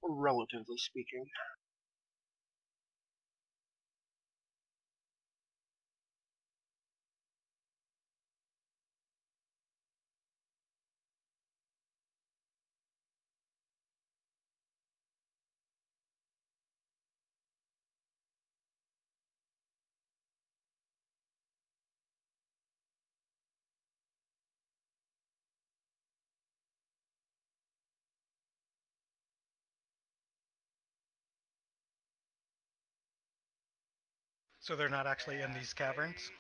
relatively speaking. So they're not actually in these caverns?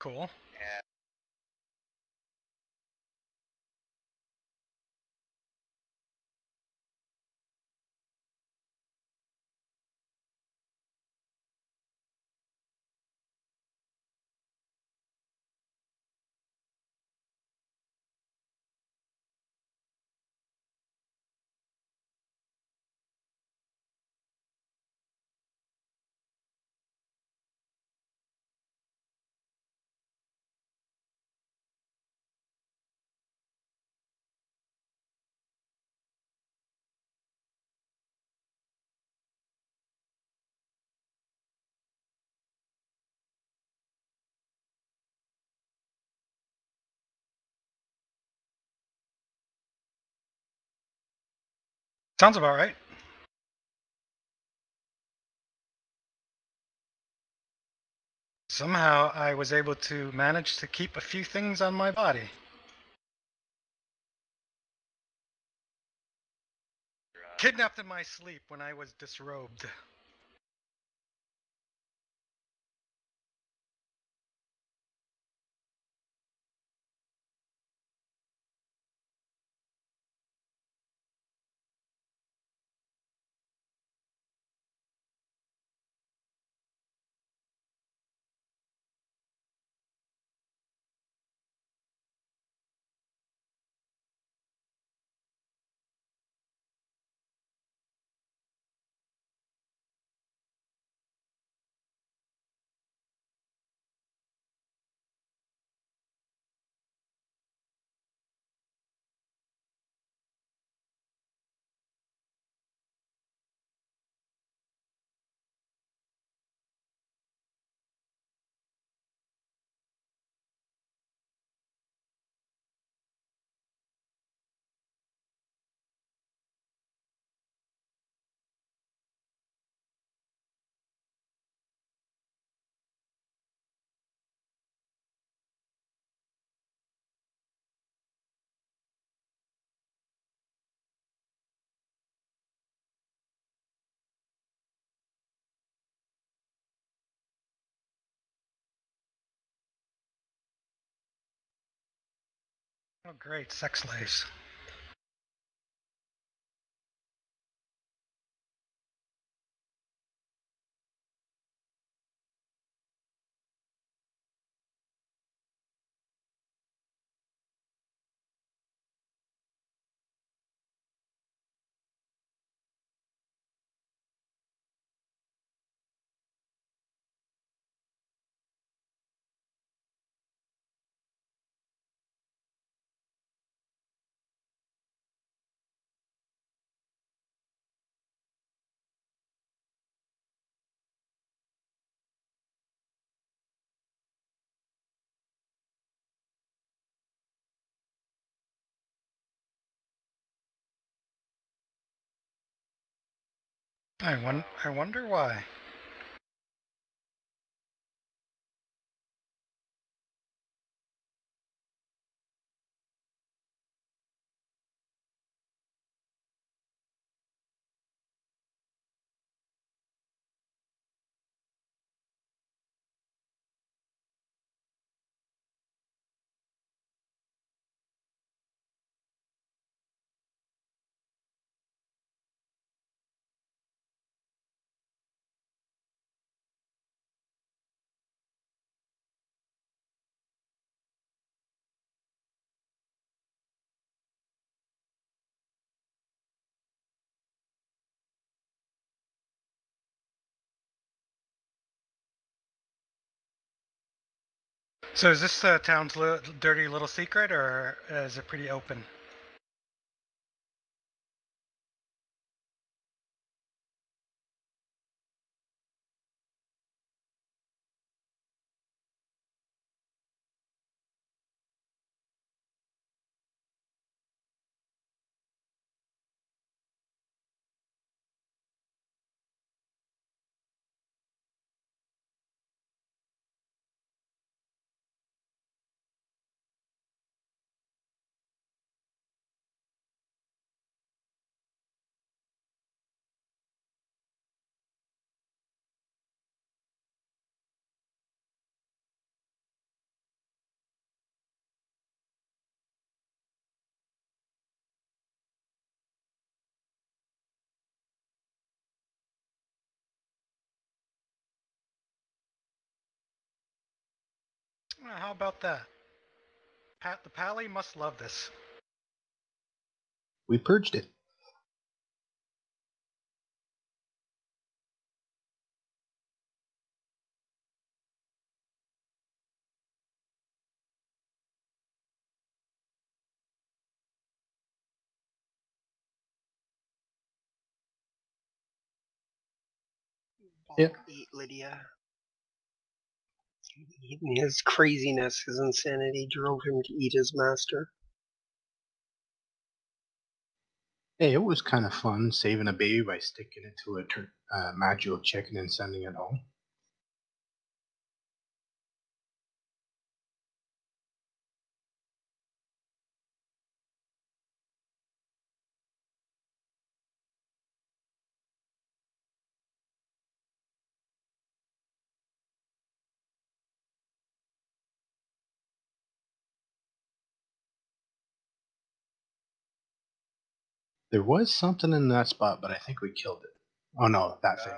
Cool. Sounds about right. Somehow I was able to manage to keep a few things on my body. Kidnapped in my sleep when I was disrobed. Oh, great, sex slaves. I wonder why. So is this town's dirty little secret, or is it pretty open? How about that? The Pally must love this. We purged it. Yep. Eat Lydia. His craziness, his insanity drove him to eat his master. Hey, it was kind of fun saving a baby by sticking it to a magical chicken and sending it home. There was something in that spot, but I think we killed it. Oh no, that thing.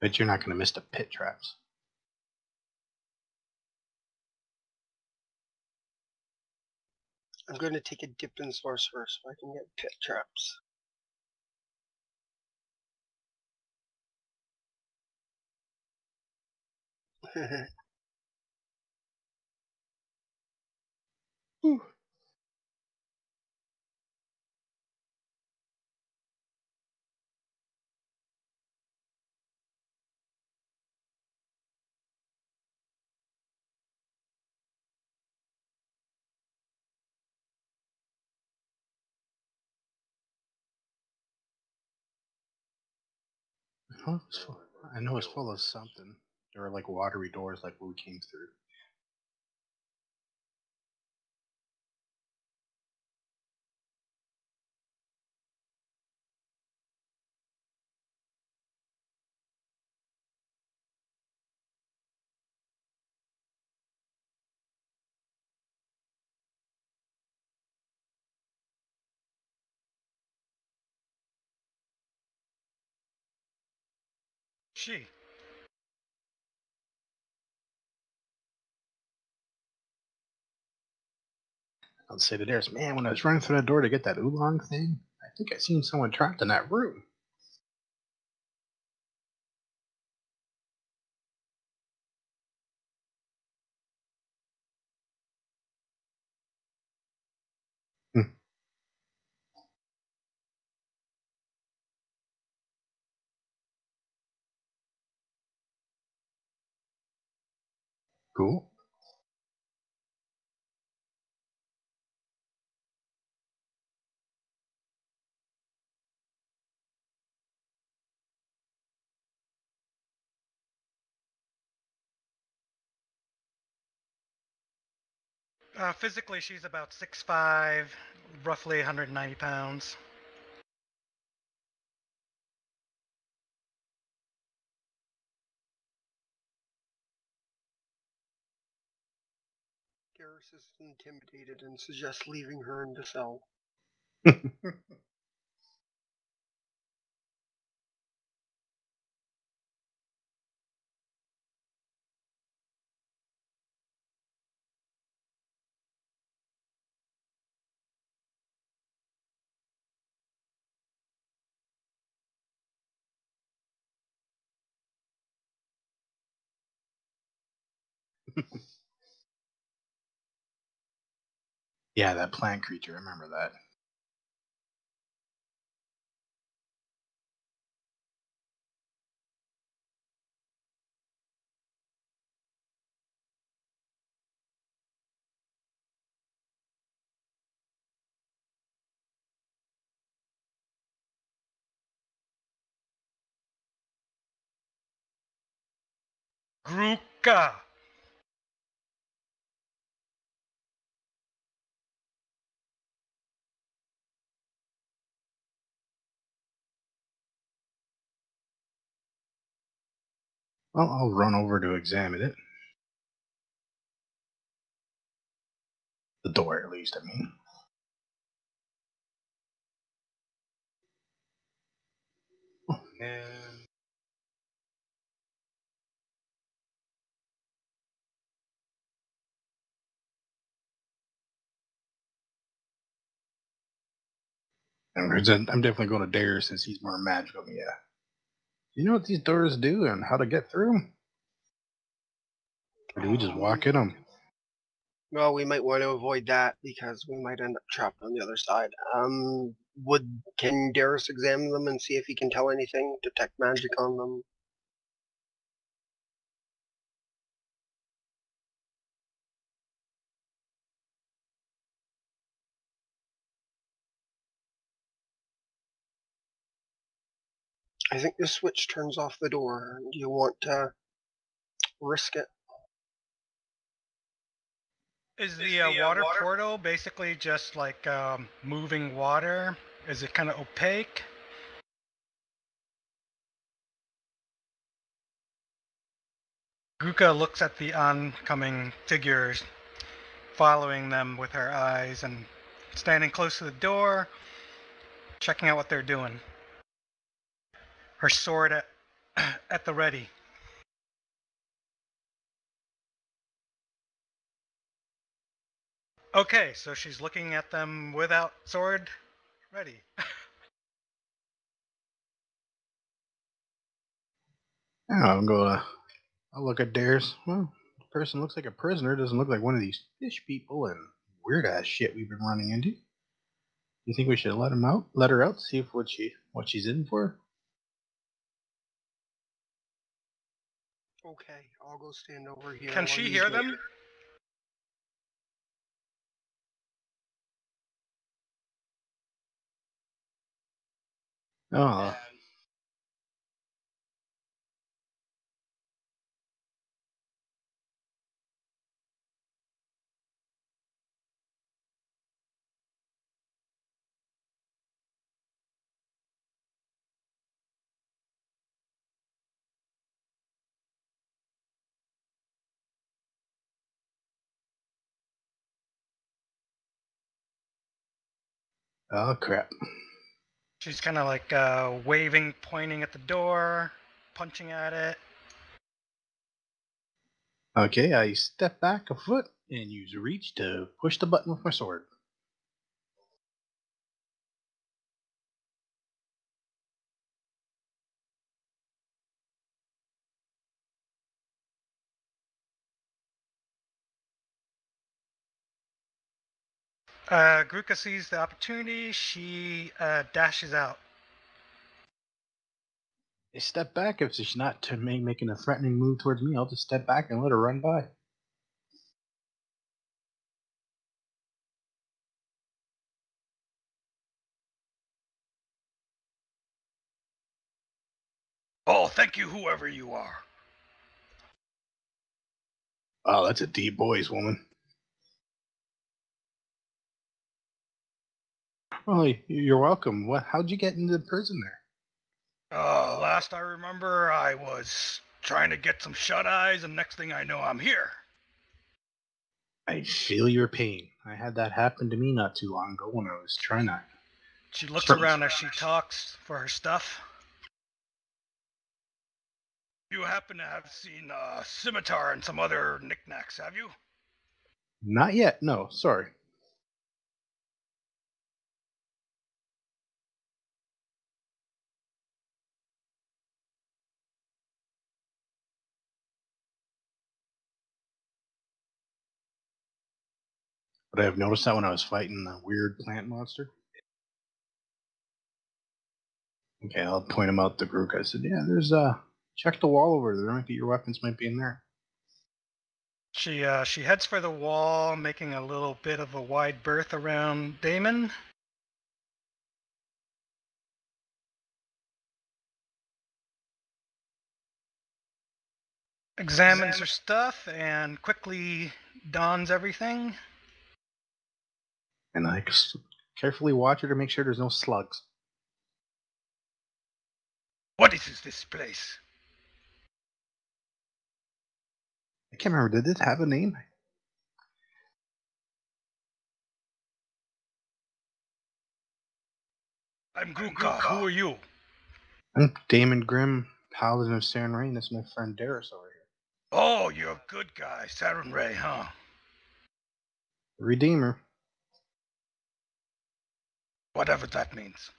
Bet you're not going to miss the pit traps. I'm going to take a dip in source first so I can get pit traps. I know it's full of something. There were like watery doors like we came through. She. I'll say to theirs, man, when I was running through that door to get that oolong thing, I think I seen someone trapped in that room. Cool. Physically, she's about 6'5", roughly 190 pounds. Garrus is intimidated and suggests leaving her in the cell. Yeah, that plant creature. I remember that. Gruka. Well, I'll run over to examine it. The door, at least, I mean. Oh, man. I'm definitely going to dare since he's more magical than me. Yeah. You know what these doors do and how to get through them? Or do we just walk in them? Well, we might want to avoid that because we might end up trapped on the other side. Can Darius examine them and see if he can tell anything? Detect magic on them? I think the switch turns off the door. Do you want to risk it? Is the water portal basically just like moving water? Is it kind of opaque? Gruka looks at the oncoming figures, following them with her eyes and standing close to the door, checking out what they're doing. Her sword at the ready. Okay, so she's looking at them without sword ready. I'll look at Dares. Well, the person looks like a prisoner. Doesn't look like one of these fish people and weird ass shit we've been running into. You think we should let him out? Let her out? See if what she's in for? Okay, I'll go stand over here. Can she hear them? Oh. Oh crap. She's kind of like waving, pointing at the door, punching at it. Okay, I step back a foot and use reach to push the button with my sword. Gruka sees the opportunity. She dashes out. I step back if she's not making a threatening move towards me. I'll just step back and let her run by. Oh, thank you, whoever you are. Oh, that's a deep voice, woman. Well, you're welcome. How'd you get into prison there? Last I remember, I was trying to get some shut-eyes, and next thing I know, I'm here. I feel your pain. I had that happen to me not too long ago when I was trying to. She looks around as she talks for her stuff. You happen to have seen a scimitar and some other knickknacks, have you? Not yet. No, sorry. Would I have noticed that when I was fighting the weird plant monster? Okay, I'll point him out to Grook. I said, yeah, there's check the wall over there. Maybe your weapons might be in there. She heads for the wall, making a little bit of a wide berth around Damon. Examines her stuff and quickly dons everything. And I carefully watch her to make sure there's no slugs. What is this place? I can't remember. Did it have a name? I'm Gruka. Who are you? I'm Damon Grimm, Paladin of Saren Rain. That's my friend Darius over here. Oh, you're a good guy, Saren Ray, huh? Redeemer. Whatever that means.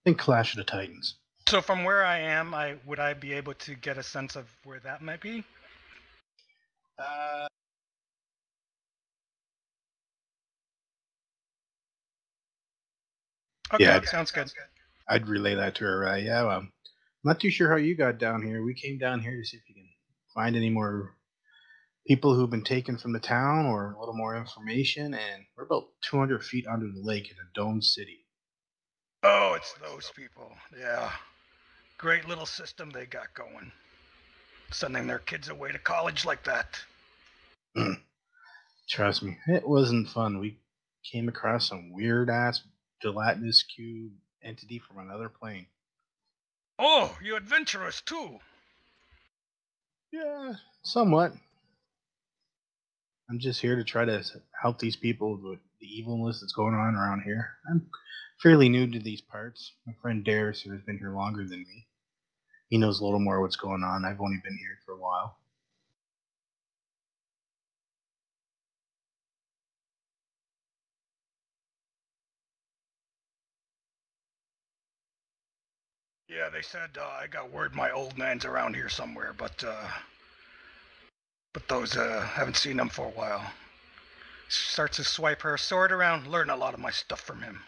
Think Clash of the Titans. So from where I am, would I be able to get a sense of where that might be? Okay, Yeah, sounds good. I'd relay that to her. I'm not too sure how you got down here. We came down here to see if you can find any more people who've been taken from the town or a little more information, and we're about 200 feet under the lake in a domed city. Oh, it's those people. Yeah. Great little system they got going. Sending their kids away to college like that. Trust me, it wasn't fun. We came across some weird ass gelatinous cube entity from another plane. Oh, you're adventurous too. Yeah, somewhat. I'm just here to try to help these people with the evilness that's going on around here. I'm fairly new to these parts. My friend Darius, who has been here longer than me, he knows a little more what's going on. I've only been here for a while. Yeah, they said I got word my old man's around here somewhere, but those haven't seen him for a while. Starts to swipe her sword around, learn a lot of my stuff from him.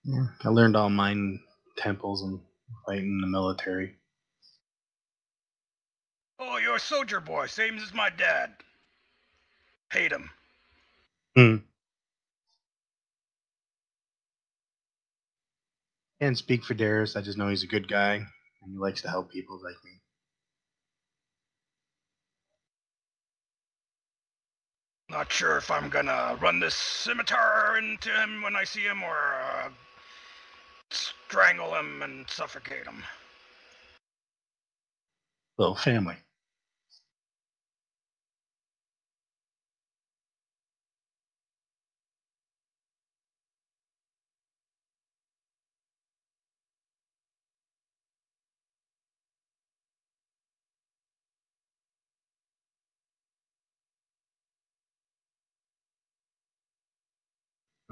Yeah, I learned all mine temples and fighting in the military. Oh, you're a soldier boy, same as my dad. Hate him. Can't speak for Darius. I just know he's a good guy and he likes to help people like me. Not sure if I'm gonna run this scimitar into him when I see him or strangle him and suffocate him. Little family.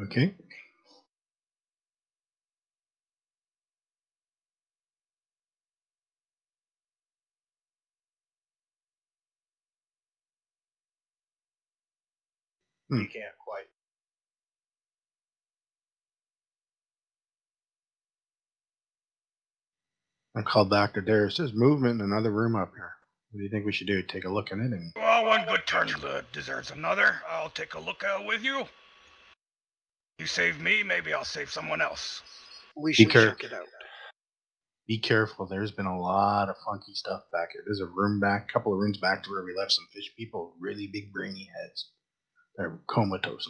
Okay. You can't quite. I called Dr. Darius. There's movement in another room up here. What do you think we should do? Take a look at it and Well, one good turn deserves another. I'll take a look out with you. You save me, maybe I'll save someone else. We should check it out. be careful. There's been a lot of funky stuff back here. There's a couple of rooms back to where we left some fish people with really big brainy heads. They're comatose.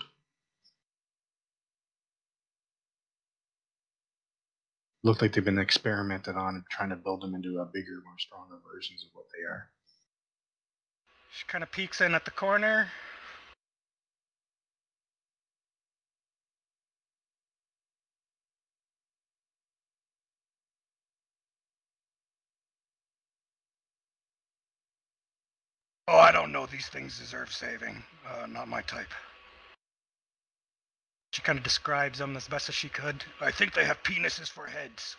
Look like they've been experimented on and trying to build them into a bigger, more stronger versions of what they are. She kind of peeks in at the corner. Oh, I don't know. These things deserve saving. Not my type. She kind of describes them as best as she could. I think they have penises for heads.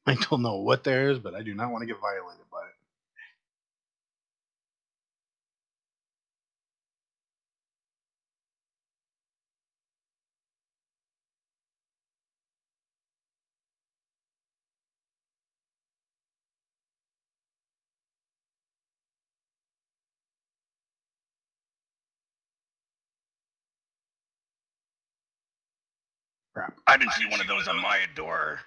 I don't know what there is, but I do not want to get violated by it. Crap. I didn't see one of those on my door.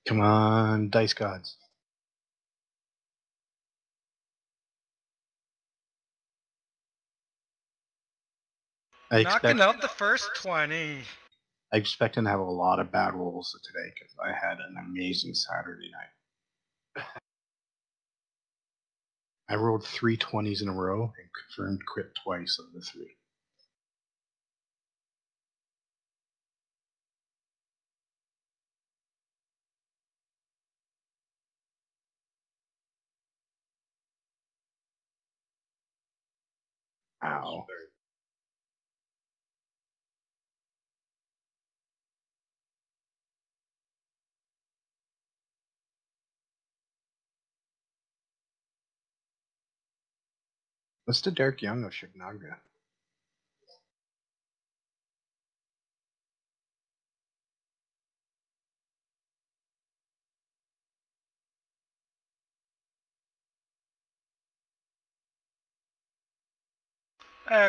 Come on, dice gods. Knocking out the first 20. I expecting to have a lot of bad rolls today because I had an amazing Saturday night. I rolled 3 20s in a row and confirmed crit twice of the 3. Ow. What's the Derek Young of Shignaga?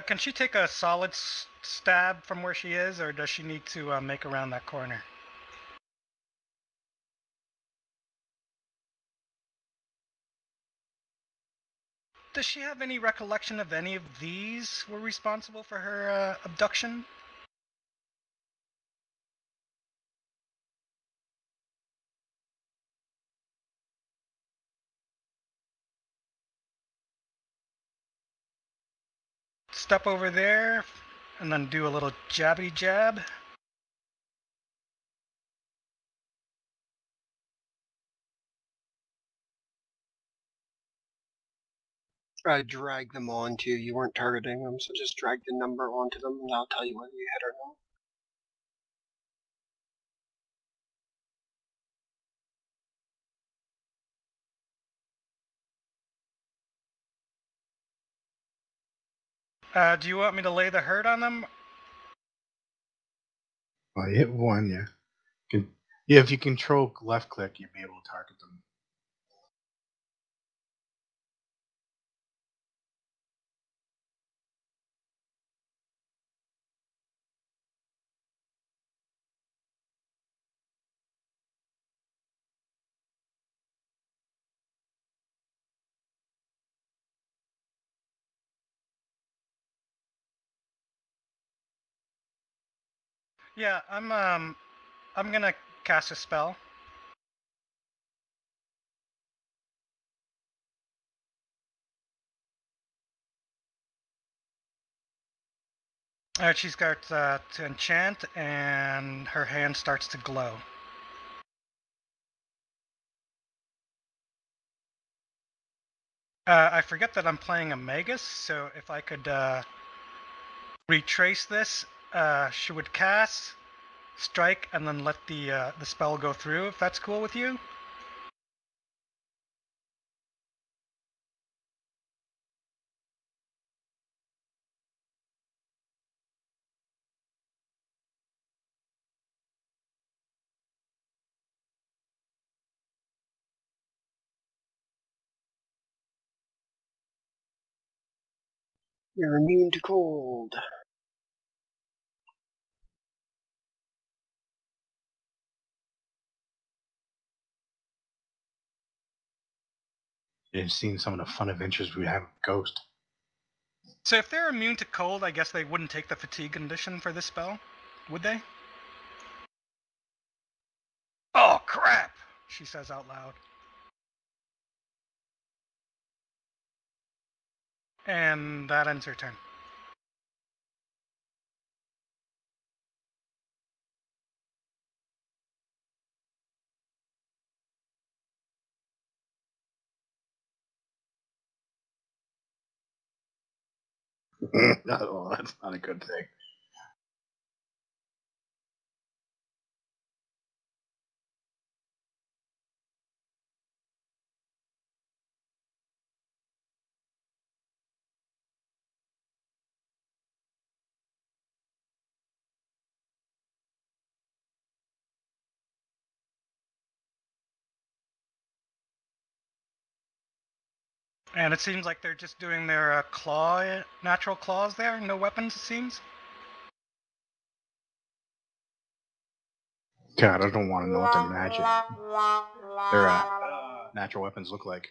Can she take a solid stab from where she is, or does she need to make around that corner? Does she have any recollection of any of these were responsible for her abduction? Step over there, and then do a little jabby jab. Drag them onto you. You weren't targeting them, so just drag the number onto them, and I'll tell you whether you hit or not. Do you want me to lay the hurt on them? Well, you hit 1, yeah. Yeah, if you control left click, you'll be able to target them. Yeah, I'm gonna cast a spell. Alright, she's got to enchant, and her hand starts to glow. I forget that I'm playing a Magus, so if I could retrace this, she would cast, strike, and then let the spell go through, if that's cool with you. You're immune to cold. You've seen some of the fun adventures we have with Ghost. So if they're immune to cold, I guess they wouldn't take the fatigue condition for this spell, would they? Oh crap, she says out loud. And that ends her turn. Oh, that's not a good thing. And it seems like they're just doing their natural claws there. No weapons, it seems. God, I don't want to know what their natural weapons look like.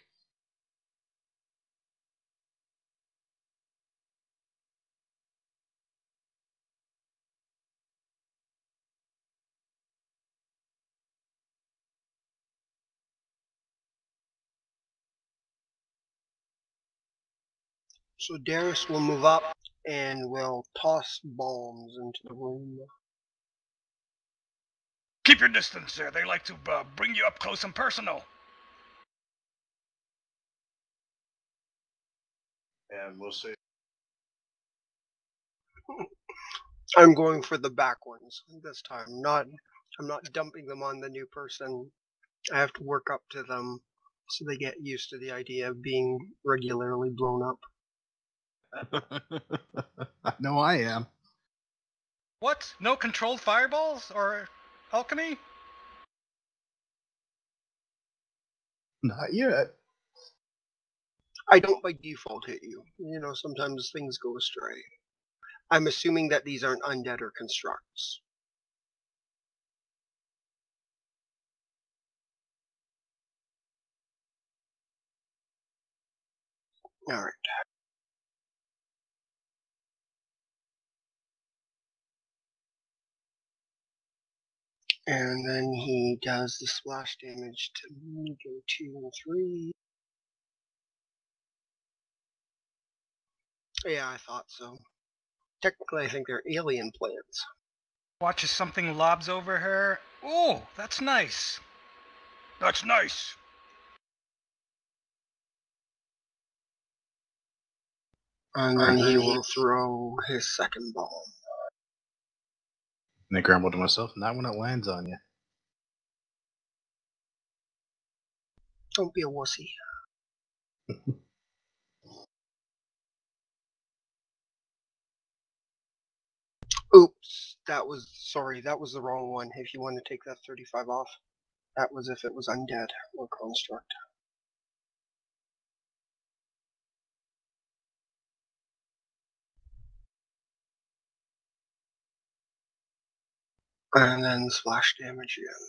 So Darius will move up and will toss bombs into the room. Keep your distance, sir. They like to bring you up close and personal. And we'll see. I'm going for the back ones this time. I'm not dumping them on the new person. I have to work up to them so they get used to the idea of being regularly blown up. I know I am. What? No controlled fireballs or alchemy? Not yet. I don't by default hit you. You know, sometimes things go astray. I'm assuming that these aren't undead or constructs. Alright. And then he does the splash damage to me, go 2 and 3. Yeah, I thought so. Technically, I think they're alien plants. Watch as something lobs over her. Oh, that's nice. That's nice. And then he will throw his second bomb. And I grumble to myself, not when it lands on you. Don't be a wussy. Oops, that was the wrong one. If you want to take that 35 off, that was if it was undead or construct. And then splash damage again.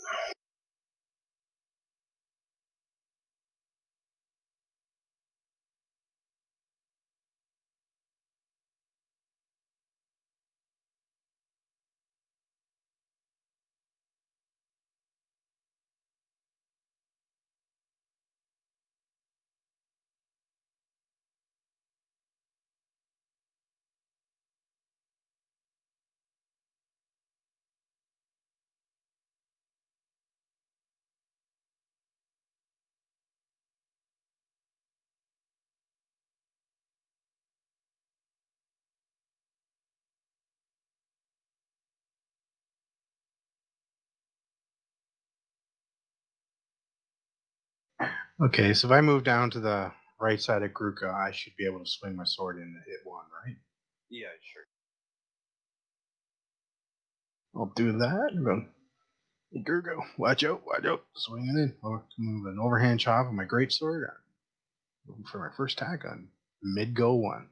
Okay, so if I move down to the right side of Gruka, I should be able to swing my sword in and hit one, right? Yeah, sure. I'll do that. I'm going, hey, Gruka, watch out. Swinging in. Move an overhand chop with my greatsword. For my first attack on mid-go 1.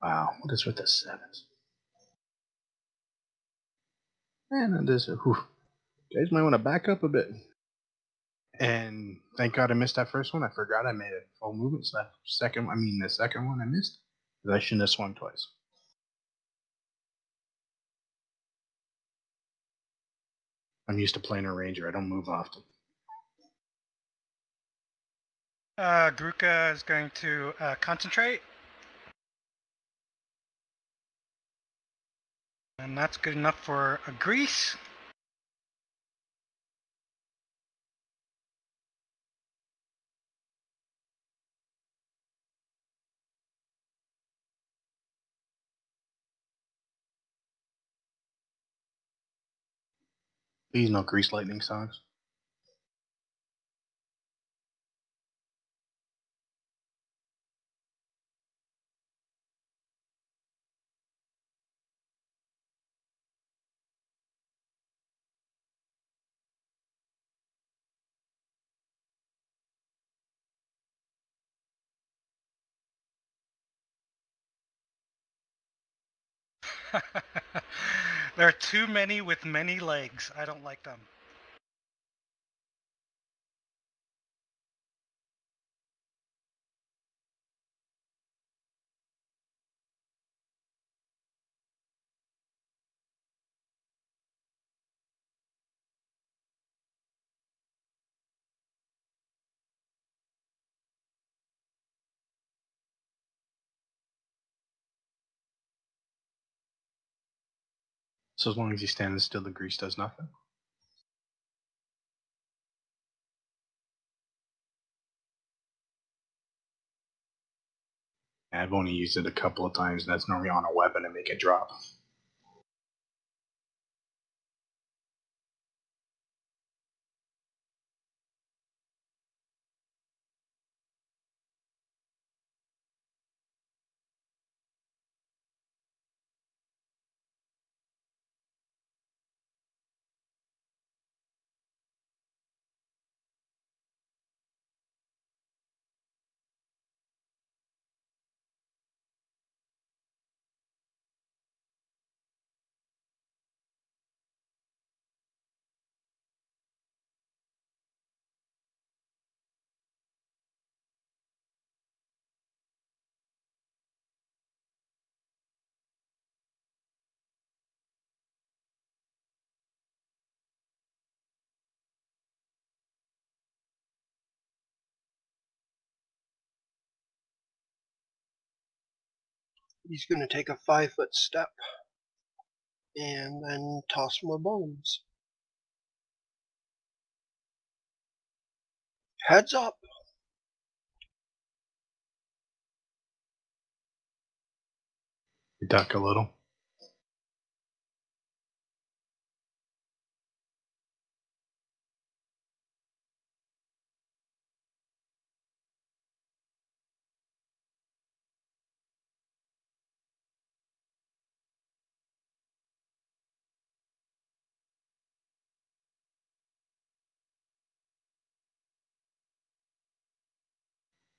Wow, what is with the 7s? Man, this guys might want to back up a bit. And thank God I missed that first one. I forgot I made a full movement. So the second one I missed. Because I shouldn't have swung twice. I'm used to playing a ranger. I don't move often. Gruka is going to concentrate. And that's good enough for a grease. Please no grease lightning songs. There are too many with many legs. I don't like them. So as long as he's standing still, the grease does nothing. I've only used it a couple of times, and that's normally on a weapon to make it drop. He's going to take a 5-foot step and then toss more bones. Heads up! Duck a little.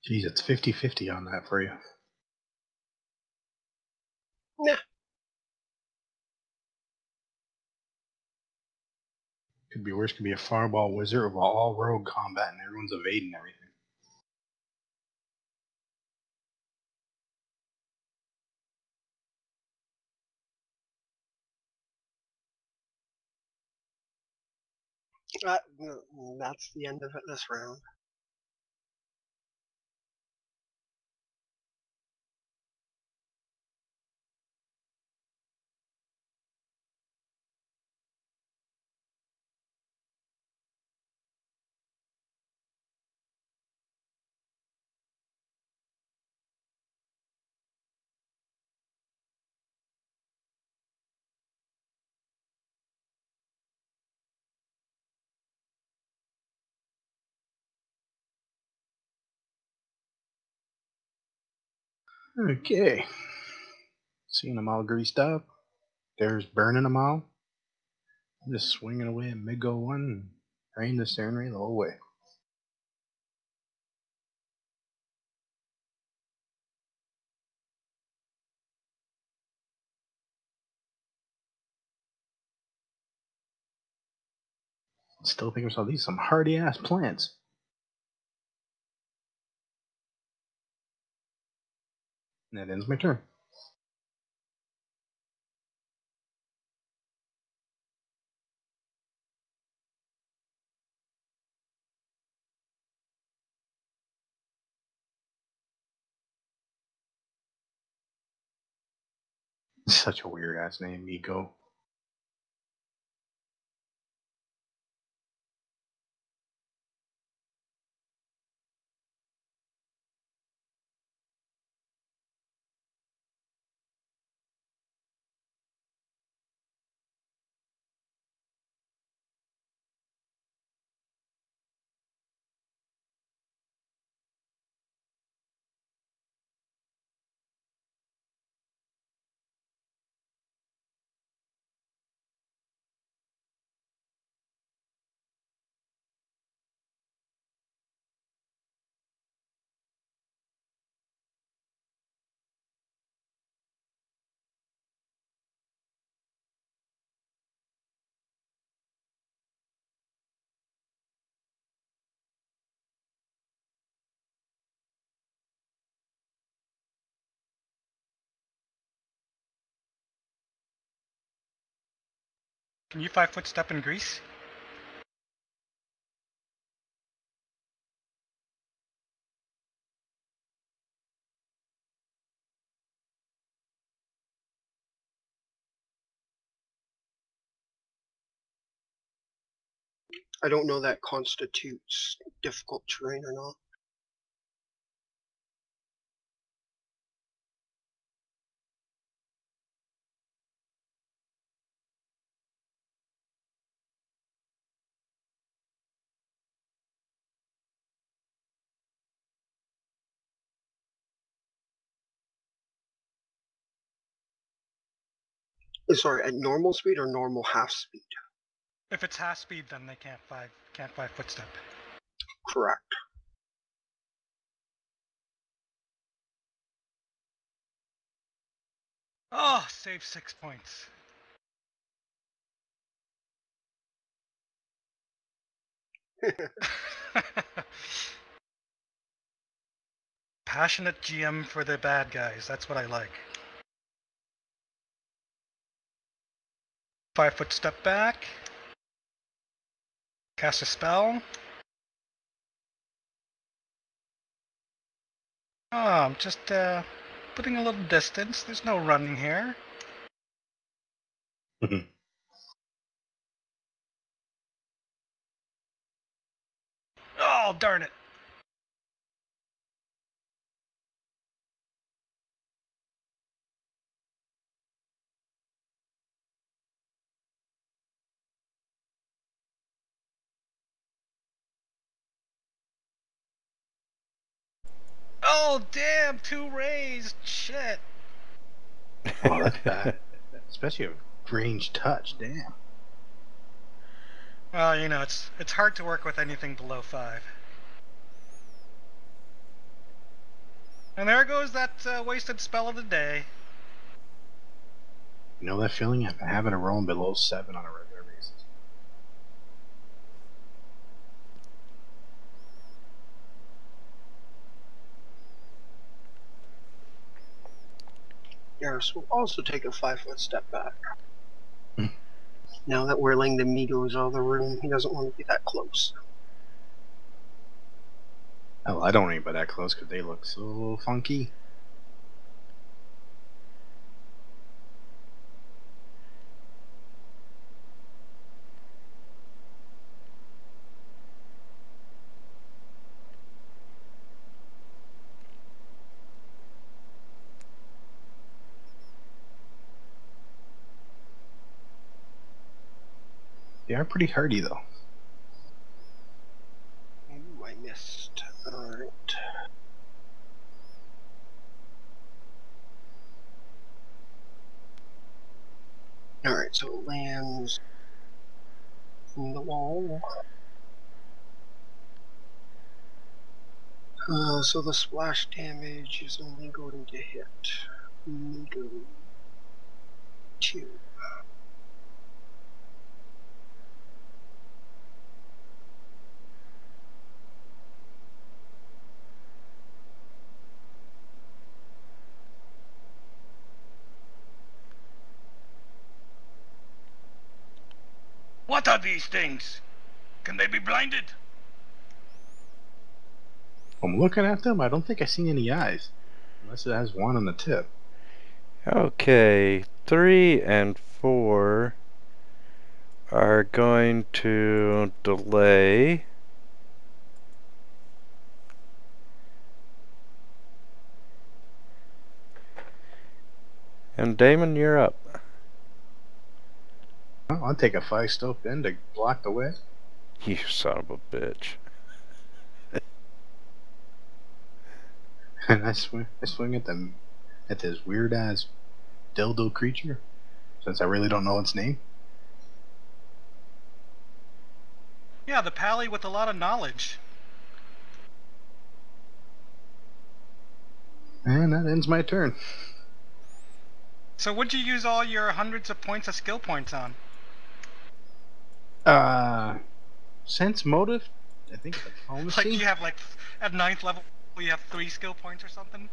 Geez, it's 50-50 on that for you. Nah. Could be worse. Could be a fireball wizard of all rogue combat, and everyone's evading everything. That's the end of it this round. Okay. Seeing them all greased up. There's burning them all. I'm just swinging away at MiG-01 and praying the scenery the whole way. Still think of these some hardy ass plants. And that ends my turn. Such a weird ass name, Miko. Can you 5 foot step in grease? I don't know that constitutes difficult terrain or not. Sorry, at normal speed or normal half speed? If it's half speed, then they can't 5 foot step. Correct. Oh, save 6 points. Passionate GM for the bad guys. That's what I like. 5 foot step back. Cast a spell. Oh, I'm just putting a little distance. There's no running here. Oh, darn it. Oh, damn, 2 raised. Shit. Oh, that's bad. Especially a range touch, damn. Well, you know, it's hard to work with anything below 5. And there goes that wasted spell of the day. You know that feeling? I've been having a rolling below 7 on a regular basis. Yaris will also take a 5 foot step back. Now that we're letting the Migos out of the room, he doesn't want to be that close. Hell, I don't ain't by that close because they look so funky. They are pretty hardy though. Ooh, I missed. Alright. Alright, so it lands in the wall. So the splash damage is only going to hit Migo 2. What are these things? Can they be blinded? I'm looking at them. I don't think I see any eyes, unless it has one on the tip. Okay, 3 and 4 are going to delay. And Damon, you're up. Well, I'll take a 5 step in to block the way. You son of a bitch. And I swing at them, at this weird ass dildo creature, since I really don't know its name. Yeah, the pally with a lot of knowledge. And that ends my turn. So what'd you use all your hundreds of points of skill points on? Sense motive, I think diplomacy. Like you have like, at 9th level, you have 3 skill points or something?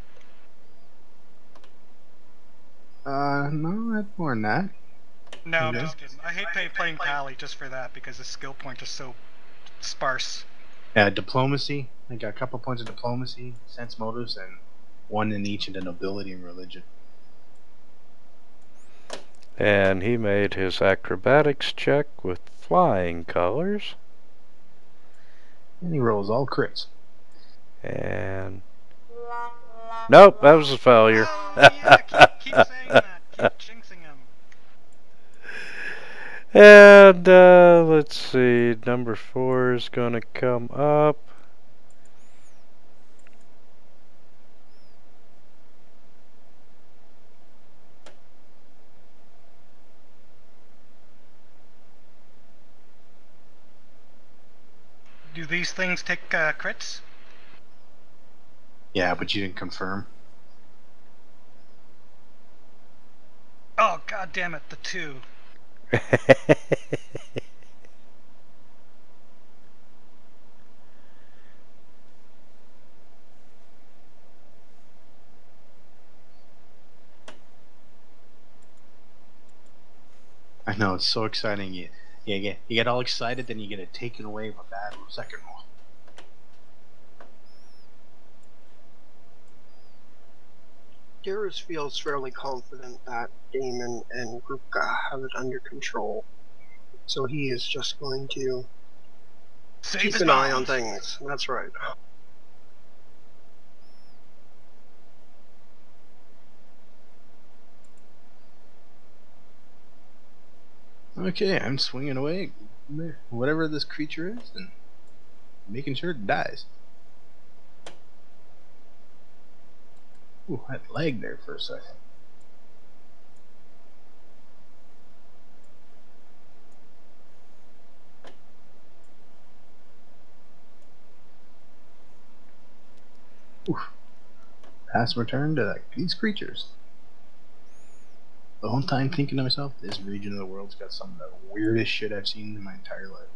No, I had more than that. No, I'm Okay. just kidding. I hate playing Pally just for that because the skill point is so sparse. Diplomacy. I got a couple points of diplomacy, sense motives, and one in each of the nobility and religion. And he made his acrobatics check with flying colors. And he rolls all crits. And nope, that was a failure. Oh, yeah, keep saying that. Keep jinxing him. And let's see, number 4 is gonna come up. Do these things take crits? Yeah, but you didn't confirm. Oh, god damn it, the 2. I know, it's so exciting. You get all excited, then you get it taken away with a bad second roll. Darius feels fairly confident that Damon and Grupka have it under control. So he is just going to Save keep his an eye on bones. things. That's right. Okay, I'm swinging away, whatever this creature is, and making sure it dies. Ooh, I lagged there for a second. Oof. Pass return to these creatures. The whole time thinking to myself, this region of the world's got some of the weirdest shit I've seen in my entire life.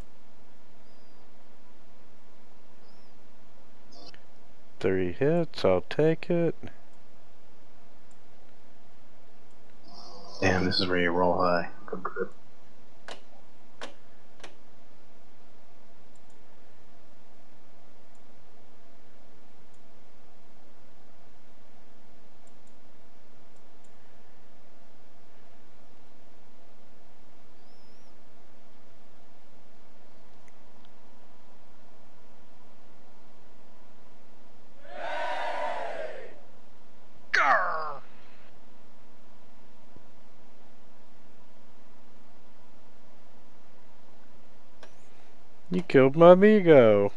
3 hits, I'll take it. Damn, this is where you roll high. Good grip. Grrr! You killed my amigo.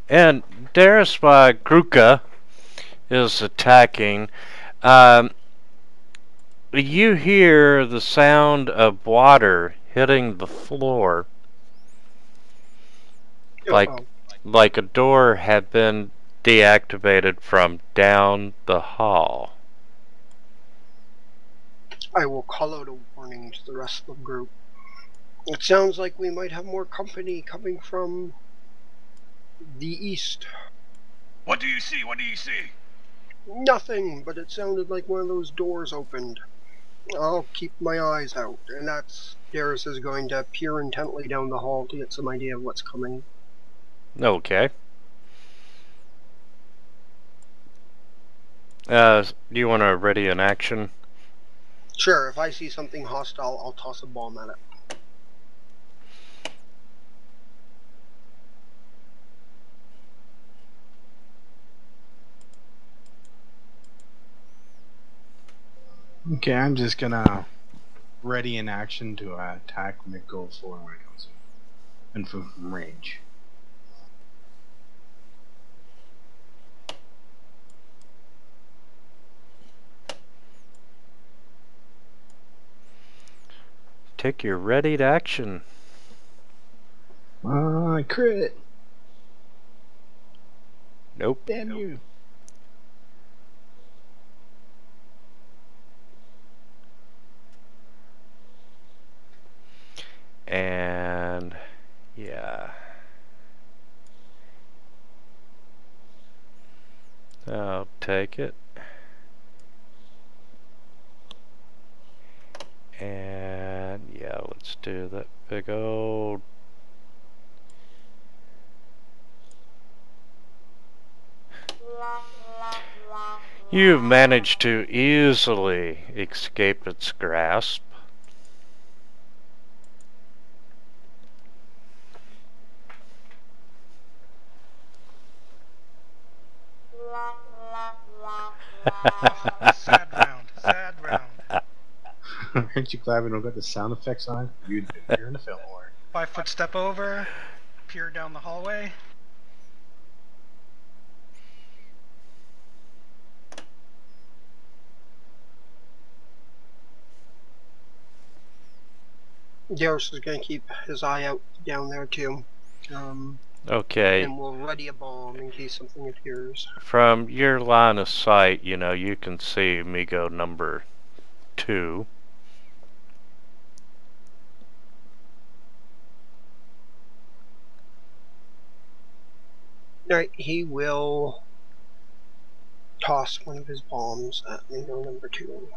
And Darius Gruka is attacking. You hear the sound of water hitting the floor. Uh-oh. Like a door had been deactivated from down the hall. I will call out a warning to the rest of the group. It sounds like we might have more company coming from the east. What do you see? What do you see? Nothing, but it sounded like one of those doors opened. I'll keep my eyes out, and that's Darius is going to peer intently down the hall to get some idea of what's coming. Okay. Do you want to ready an action? Sure, if I see something hostile, I'll toss a bomb at it. Okay, I'm just gonna ready in action to attack mid-gold floor when it comes in. And from range. Take your readied action. Crit! Nope. Damn you! And yeah. take it. And yeah, let's do that big old... You've managed to easily escape its grasp. Sad round. Sad round. Aren't you glad we don't got the sound effects on? You'd been here in the film more. 5-foot step over. Peer down the hallway. Garrus is going to keep his eye out down there too. Okay. And we'll ready a bomb in case something appears. From your line of sight, you know, you can see Amigo number 2. Alright, he will toss one of his bombs at Amigo number 2.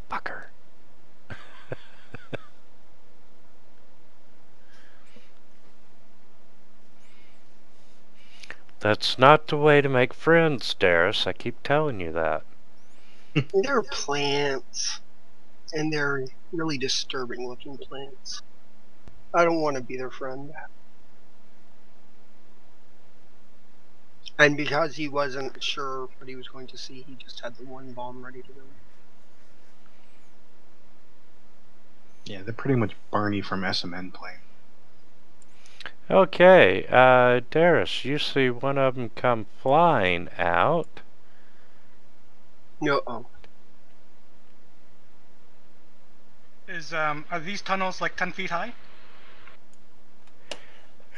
Fucker. That's not the way to make friends, Darius. I keep telling you that. They're plants. And they're really disturbing looking plants. I don't want to be their friend. And because he wasn't sure what he was going to see, he just had the one bomb ready to go. Yeah, they're pretty much Barney from SMN playing. Okay, Darius, you see one of them come flying out. No-oh. Are these tunnels like 10 feet high?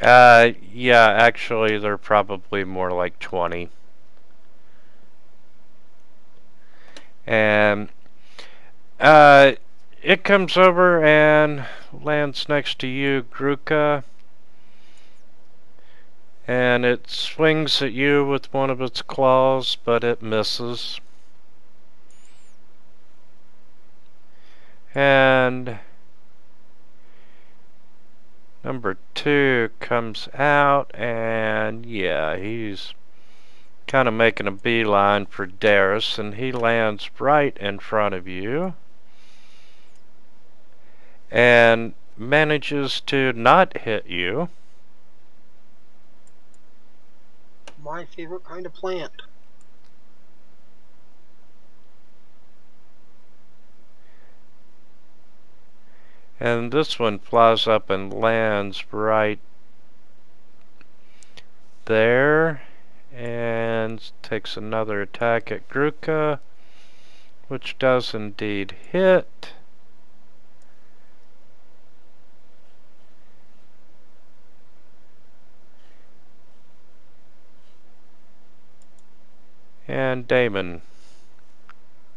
Yeah, actually, they're probably more like 20. And, it comes over and lands next to you, Gruka. And it swings at you with one of its claws, but it misses. And number 2 comes out, and yeah, he's kind of making a beeline for Darius, and he lands right in front of you and manages to not hit you. My favorite kind of plant. And this one flies up and lands right there and takes another attack at Gruka, which does indeed hit. And Damon.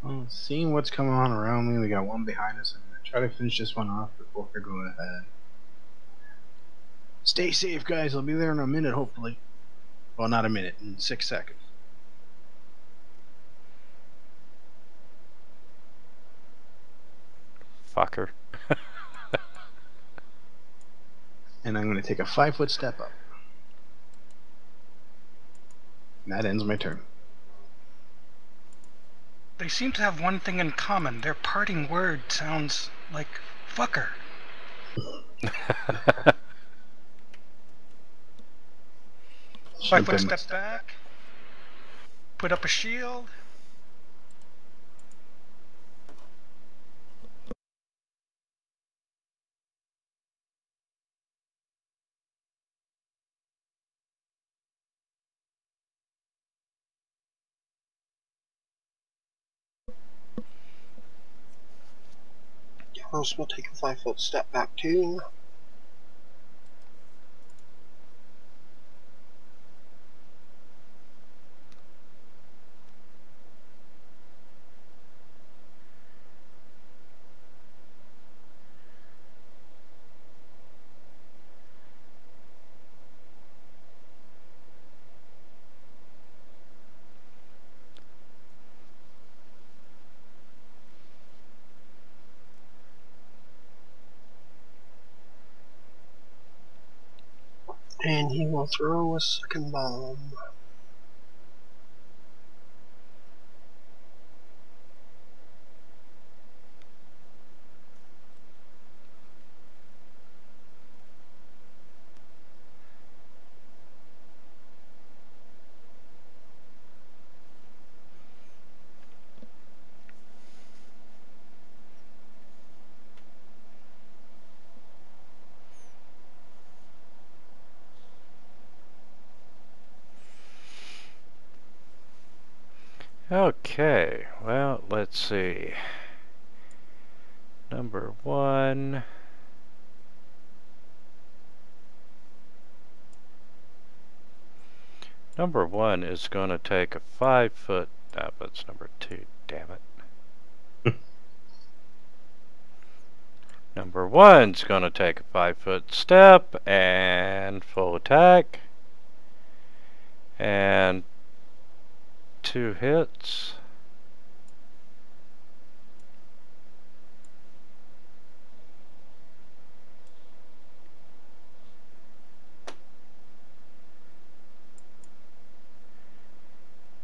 Well, seeing what's coming on around me, we got one behind us. I'm going to try to finish this one off before we're going ahead. Stay safe, guys. I'll be there in a minute, hopefully. Well, not a minute, in 6 seconds. Fucker. And I'm going to take a 5-foot step up. And that ends my turn. They seem to have one thing in common. Their parting word sounds like fucker. 5-foot step back. Put up a shield. Garrus will take a 5-foot step back too. And he will throw a second bomb. Okay, well, let's see. Number 1. Number 1 is going to take a 5-foot... that's number 2, damn it. Number 1's going to take a 5-foot step and full attack. And 2 hits.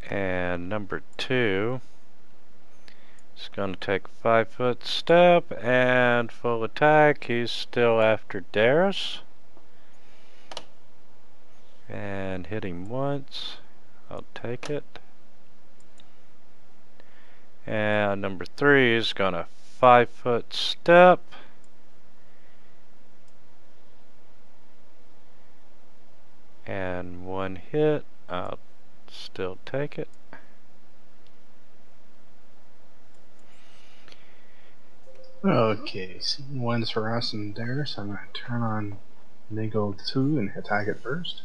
And number 2 is going to take a 5-foot step and full attack. He's still after Darius. And hit him once. I'll take it. And number 3 is going to 5-foot step. And 1 hit. I'll still take it. Okay, scene 1's for us and there, so I'm going to turn on Nego 2 and attack it first.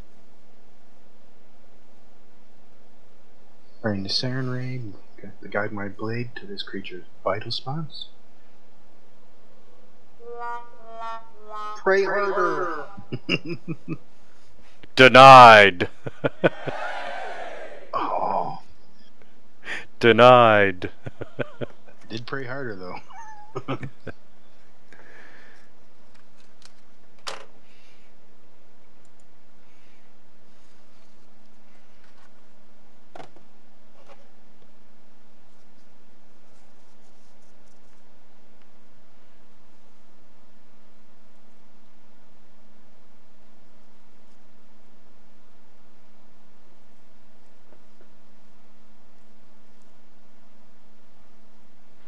Firing the Siren Ray, to guide my blade to this creature's vital spots. Pray harder. Denied. Oh, Denied. did pray harder though.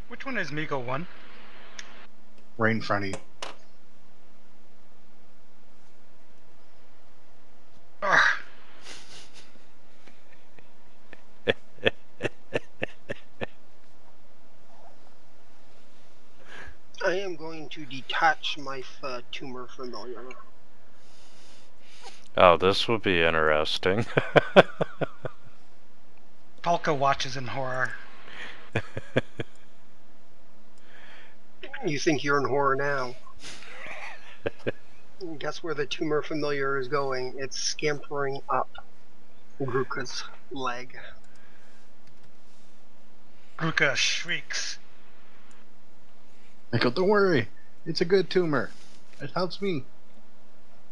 Which one is Migo 1? Right in front of you. Ugh. I am going to detach my tumor familiar. Oh, this will be interesting. Polka watches in horror. You think you're in horror now. Guess where the tumor familiar is going? It's scampering up Gruka's leg. Gruka shrieks. Michael, don't worry. It's a good tumor. It helps me.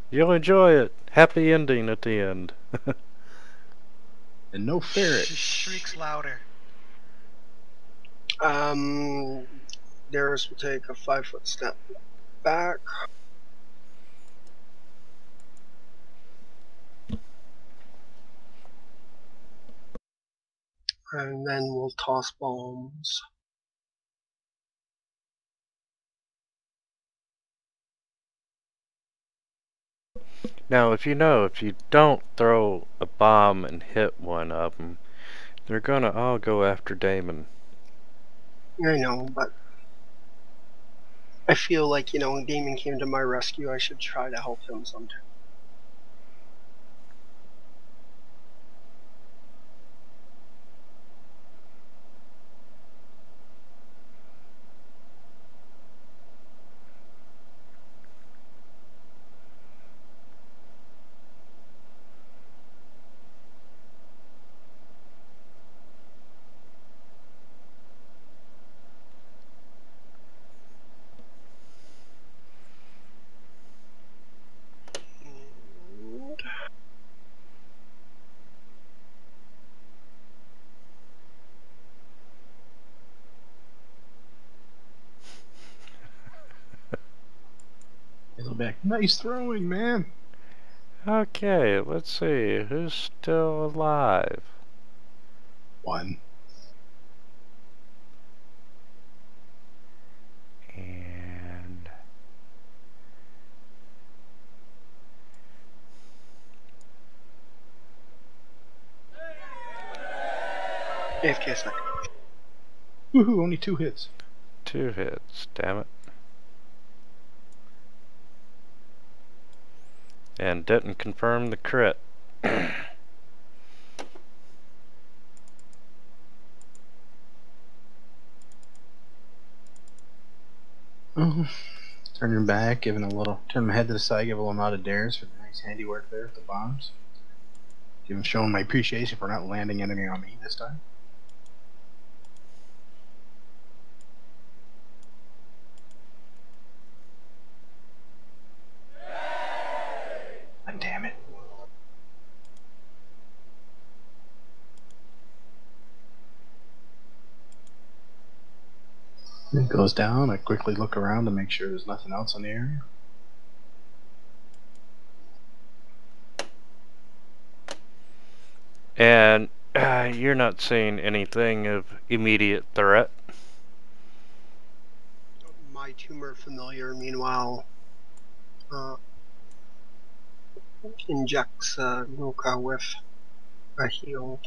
You'll enjoy it. Happy ending at the end. And no ferret. She shrieks louder. Darius will take a 5-foot step back. And then we'll toss bombs. Now, if you don't throw a bomb and hit one of them, they're gonna all go after Damon. I know, but I feel like, when Damon came to my rescue, I should try to help him sometime. back. Nice throwing, man. Okay, let's see. Who's still alive? One. And AFK second. Woohoo, only 2 hits. 2 hits, damn it. And didn't confirm the crit. Oh, turning back, giving a little, turn my head to the side, give a little nod to Darius for the nice handiwork there with the bombs. Even showing my appreciation for not landing anything on me this time. Damn it. It goes down. I quickly look around to make sure there's nothing else in the area. And you're not seeing anything of immediate threat. My tumor familiar, meanwhile, injects Ruka with a heal.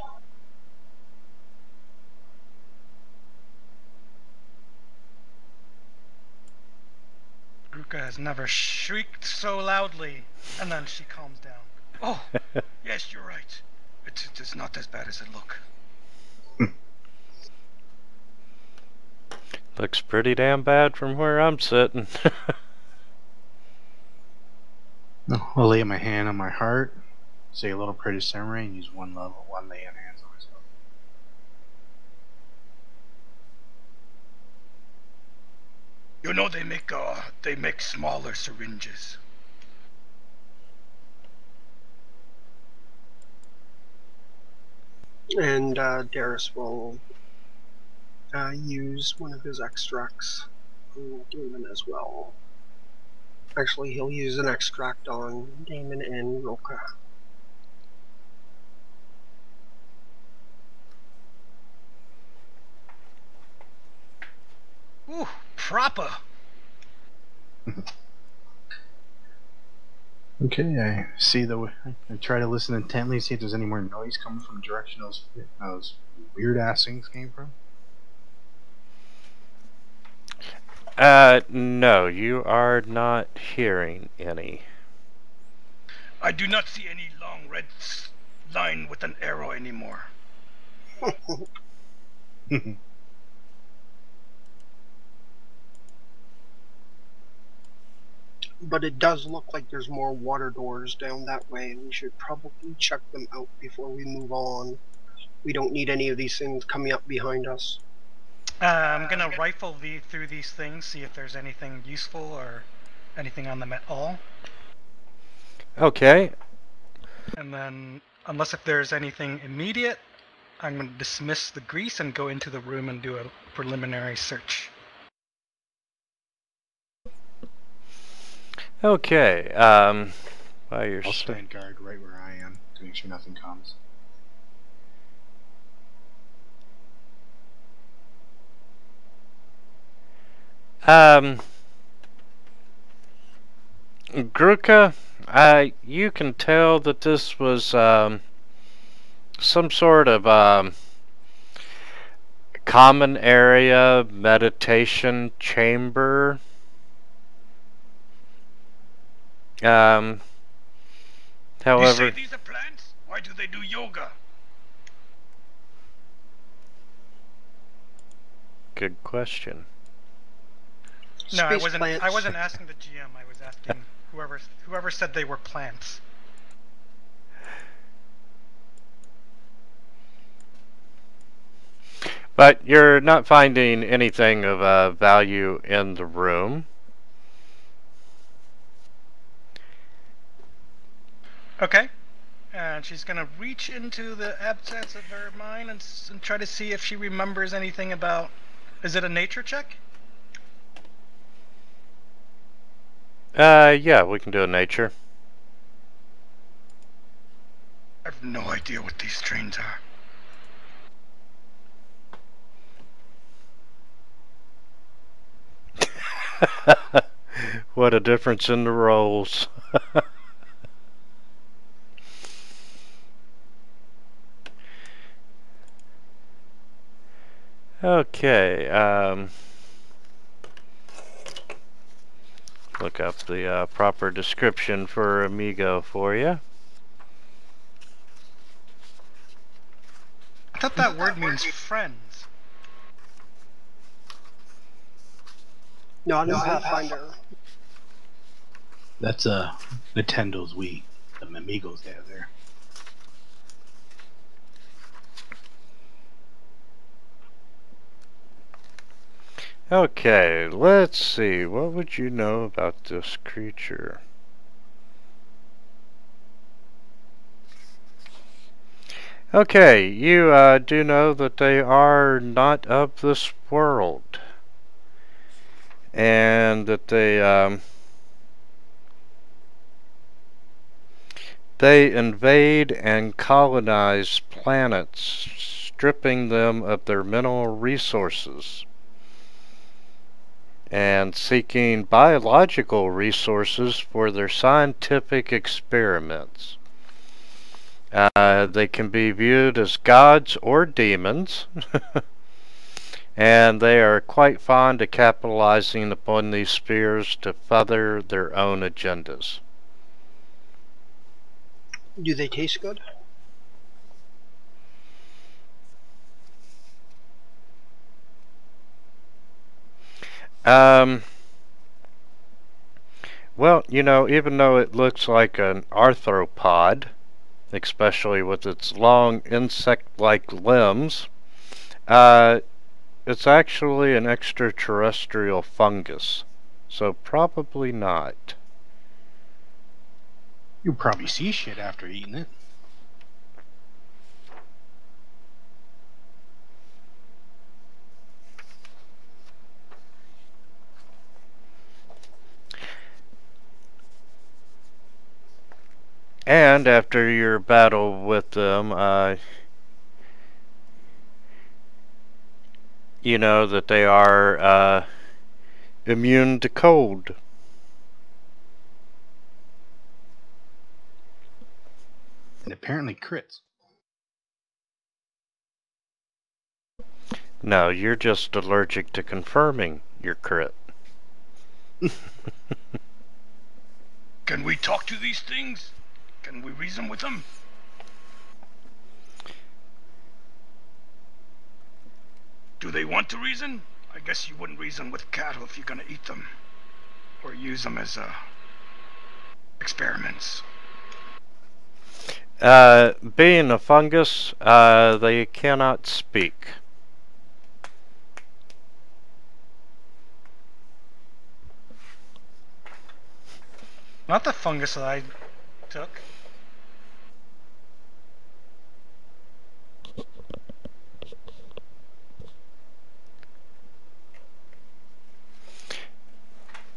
Ruka has never shrieked so loudly, and then she calms down. Oh, yes, you're right. It's not as bad as it look. Looks pretty damn bad from where I'm sitting. I'll lay my hand on my heart, say a little prayer to Samurai, and use one lay on hands on myself. You know they make smaller syringes. And Darius will use one of his extracts on Damon as well. Actually, he'll use an extract on Damon and Roka. Ooh, proper. Okay, I see I try to listen intently, see if there's any more noise coming from the direction those weird ass things came from. No, you are not hearing any. I do not see any long red line with an arrow anymore. But it does look like there's more water doors down that way. We should probably check them out before we move on. We don't need any of these things coming up behind us. I'm gonna rifle through these things, see if there's anything useful or anything on them at all. Okay. And then, unless if there's anything immediate, I'm gonna dismiss the grease and go into the room and do a preliminary search. Okay. While you're I'll stand guard right where I am to make sure nothing comes. Gruka, you can tell that this was some sort of common area meditation chamber. However, You say these are plants? Why do they do yoga? good question. No, I Space plants. wasn't asking the GM. I was asking whoever said they were plants. But you're not finding anything of value in the room. Okay. And she's gonna reach into the abscess of her mind and try to see if she remembers anything about. Is it a nature check? Yeah, we can do a nature. I have no idea what these trains are. What a difference in the roles. Okay, look up the proper description for Amigo for you. I thought that word means friends. Not in Pathfinder. That's Nintendo's Wii. The Amigos they have there. Okay, let's see. What would you know about this creature? Okay, you do know that they are not of this world, and that they invade and colonize planets, stripping them of their mineral resources and seeking biological resources for their scientific experiments. They can be viewed as gods or demons, and they are quite fond of capitalizing upon these spheres to further their own agendas. Do they taste good? Well, you know, even though it looks like an arthropod, especially with its long insect-like limbs, it's actually an extraterrestrial fungus, so probably not. You'll probably see shit after eating it. And after your battle with them, you know that they are immune to cold. And apparently crits. No, you're just allergic to confirming your crit. Can we talk to these things? Can we reason with them? Do they want to reason? I guess you wouldn't reason with cattle if you're gonna eat them. Or use them as experiments. Being a fungus, they cannot speak. Not the fungus that I took.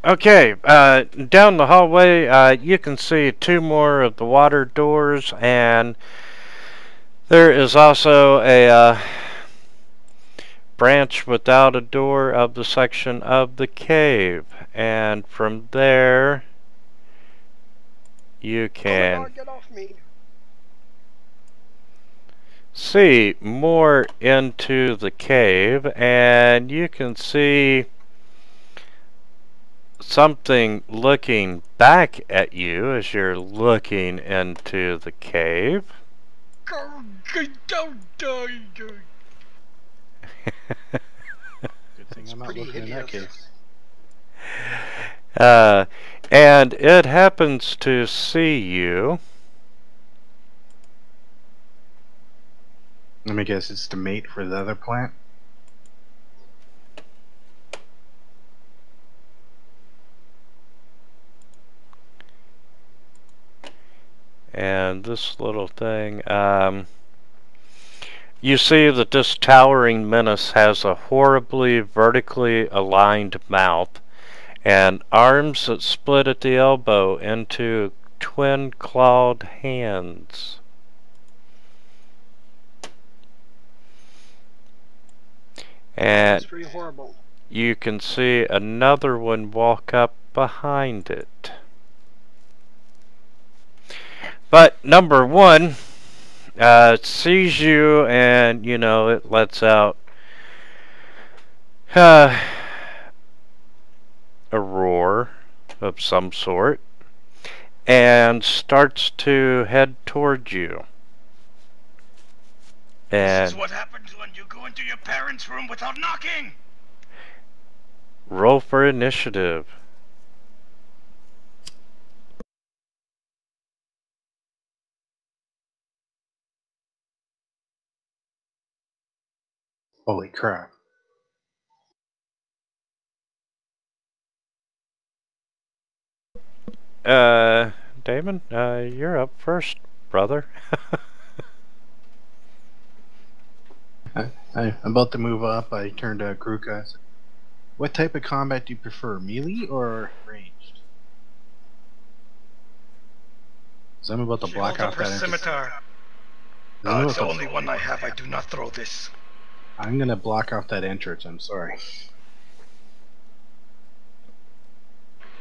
Okay, down the hallway, you can see two more of the water doors, and there is also a branch without a door of the section of the cave, and from there you can Oh my God, get off me. see more into the cave, and you can see something looking back at you as you're looking into the cave. Good thing I'm not pretty looking in that hideous. case. And it happens to see you. Let me guess, it's the mate for the other plant? And this little thing, you see that this towering menace has a horribly vertically aligned mouth, and arms that split at the elbow into twin-clawed hands. And That's pretty horrible. you can see another one walk up behind it. But number one sees you, and you know, it lets out a roar of some sort and starts to head towards you. This is And what happens when you go into your parents' room without knocking! roll for initiative. Holy crap. Damon, you're up first, brother. I'm about to move up. I turned to Kruka. I said, what type of combat do you prefer, melee or ranged? So I'm about to She block holds up off her that entrance. scimitar. I'm It's the about only one I have. I do not throw this. I'm gonna block off that entrance. I'm sorry.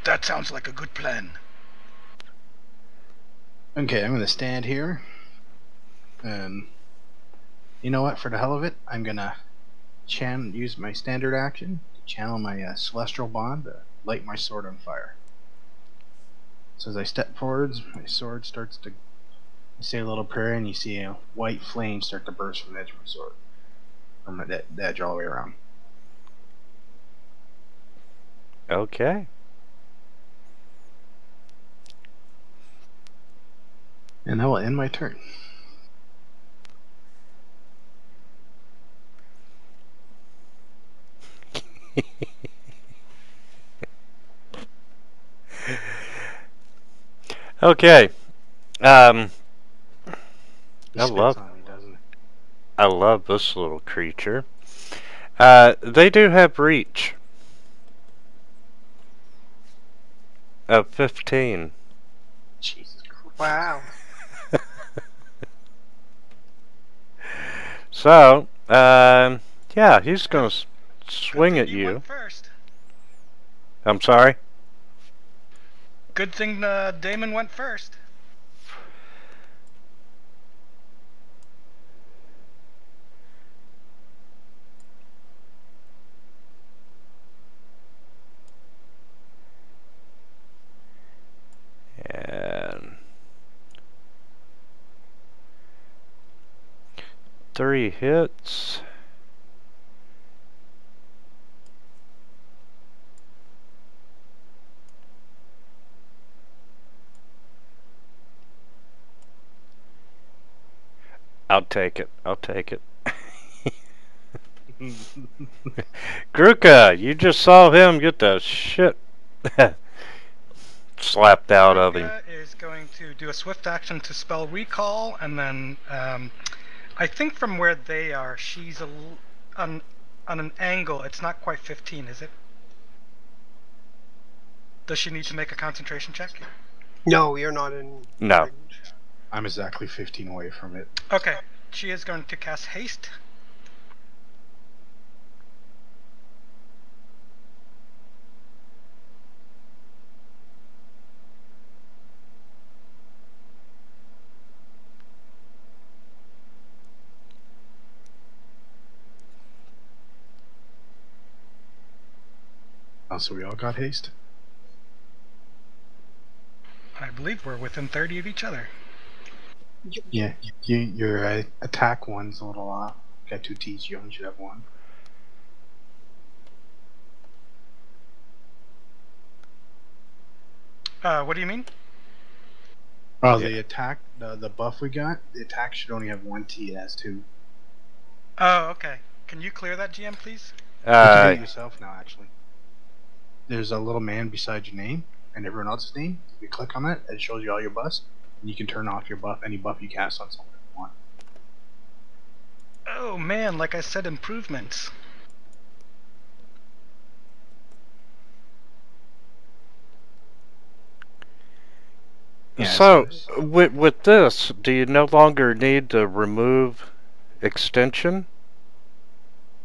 That sounds like a good plan. Okay, I'm gonna stand here, and you know what? For the hell of it, I'm gonna use my standard action to channel my celestial bond to light my sword on fire. So as I step forwards, my sword starts to. I say a little prayer, and you see a white flame start to burst from the edge of my sword, from the edge all the way around. Okay. And that will end my turn. Okay. It I spits love on me, doesn't it? I love this little creature. They do have reach of 15. Jesus Christ. Wow. So, yeah, he's gonna swing at You you. went first. I'm sorry. Good thing Damon went first. And 3 hits. I'll take it. I'll take it. Gruka, you just saw him get the shit slapped out of him. Ruka is going to do a swift action to spell recall, and then I think from where they are, she's on an angle. It's not quite 15, is it? Does she need to make a concentration check? No, you're not in. No. range. I'm exactly 15 away from it. Okay, she is going to cast haste. Oh, so we all got haste? I believe we're within 30 of each other. Yeah, your attack one's a little off. Got 2 T's, you only should have 1. What do you mean? Oh, Yeah. the attack, the buff we got, the attack should only have 1 T, it has 2. Oh, okay. Can you clear that, GM, please? You can do it yourself now, actually. There's a little man beside your name, and everyone else's name. If you click on that, it shows you all your buffs, and you can turn off your buff, any buff you cast on someone if you want. Oh man, like I said, improvements. Yeah, So, so with this, do you no longer need to remove extension?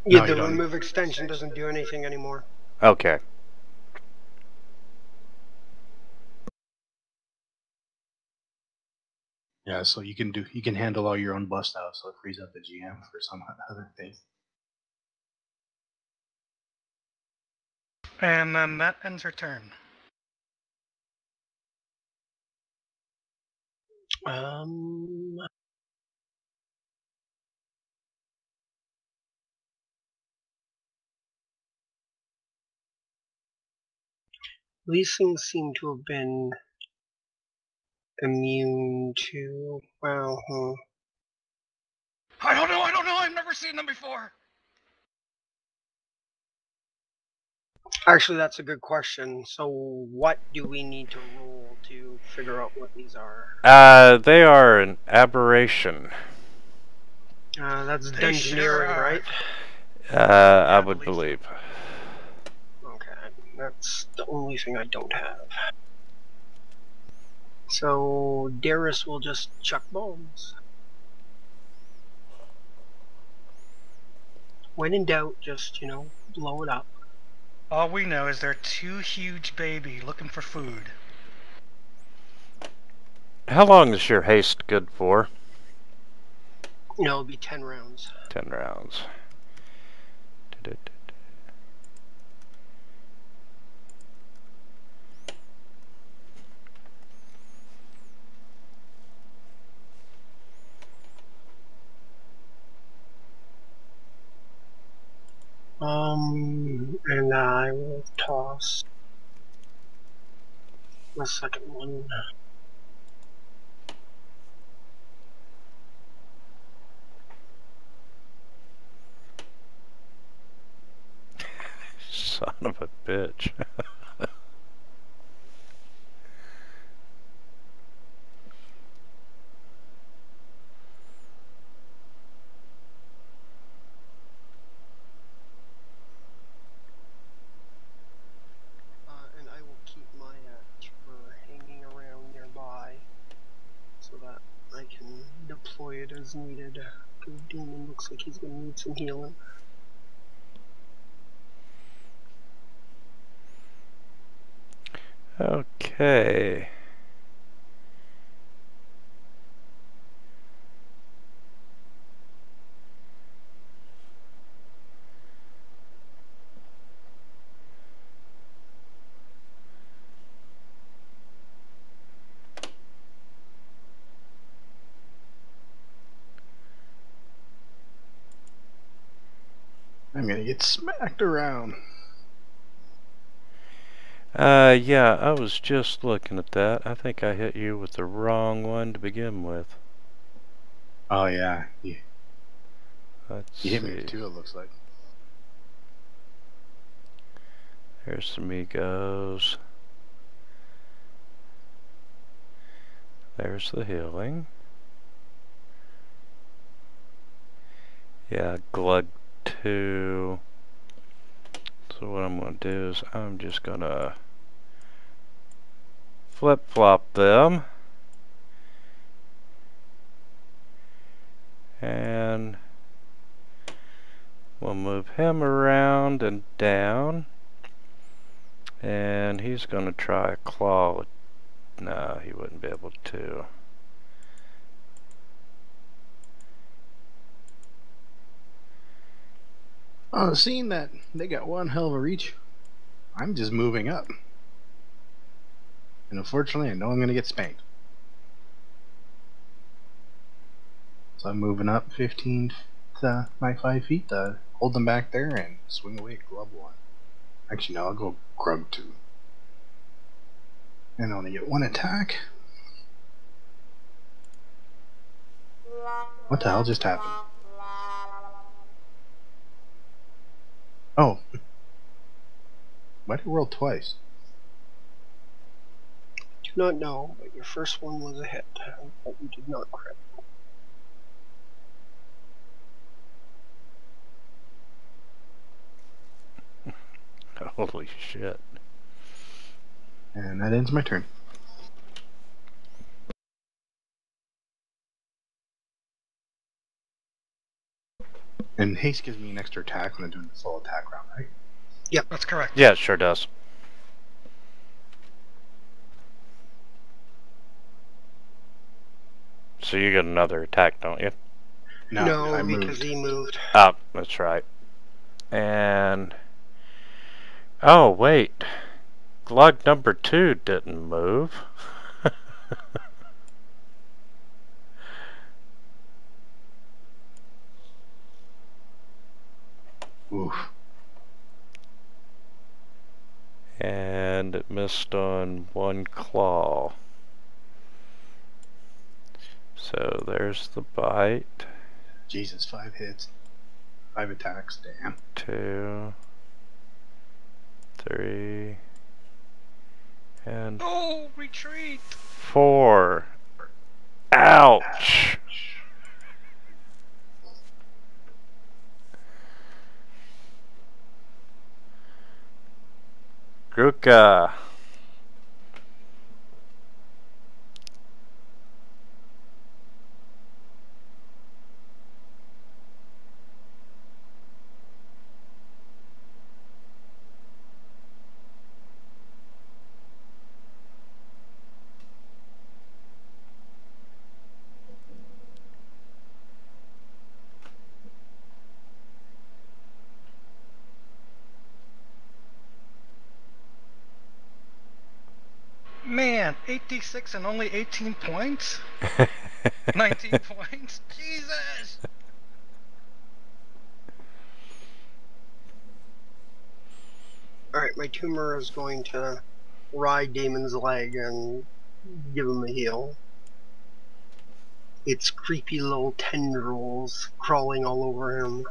Yeah, No, you the don't. remove extension doesn't do anything anymore. Okay. Yeah, so you can handle all your own bust out, so it frees up the GM for some other things. And then that ends her turn. These things seem to have been immune to. Well, I don't know, I've never seen them before. Actually, that's a good question. So, what do we need to roll to figure out what these are? They are an aberration. That's They sure dungeoneering, are. right? I I would believe believe. Okay, that's the only thing I don't have. So, Darius will just chuck bombs. When in doubt, just, blow it up. All we know is they're two huge baby looking for food. How long is your haste good for? It'll be 10 rounds. 10 rounds. And I will toss the second one. Son of a bitch. And I will keep my keeper hanging around nearby so that I can deploy it as needed. Because Demon looks like he's going to need some healing. Okay. I'm gonna get smacked around. Yeah, I was just looking at that. I think I hit you with the wrong one to begin with. Oh yeah, Let's you hit me see. with two. It looks like. There's some egos. There's the healing. Yeah, glug 2. So what I'm going to do is I'm just going to flip-flop them. And we'll move him around and down. And he's going to try a claw. No, he wouldn't be able to. Seeing that they got one hell of a reach, I'm just moving up. And unfortunately, I know I'm going to get spanked. So I'm moving up 15 to my 5 feet to hold them back there and swing away at Grub 1. Actually, no, I'll go Grub 2. And I only get one attack. What the hell just happened? Oh. Why did it roll twice? Do not know, but your first one was a hit, but you did not crit. Holy shit. And that ends my turn. And haste gives me an extra attack when I'm doing the full attack round, right? That's correct. Yeah, it sure does. So you get another attack, don't you? No, I because moved. he moved. Oh, that's right. And... oh, wait. Glug number 2 didn't move. Oof. And it missed on 1 claw. So there's the bite. Jesus, 5 hits. 5 attacks, damn. 2, 3, and Oh, retreat! 4. Ouch! Gruka. Man, 8d6 and only 18 points? 19 points? Jesus! Alright, my tumor is going to ride Damon's leg and give him a heal. It's creepy little tendrils crawling all over him.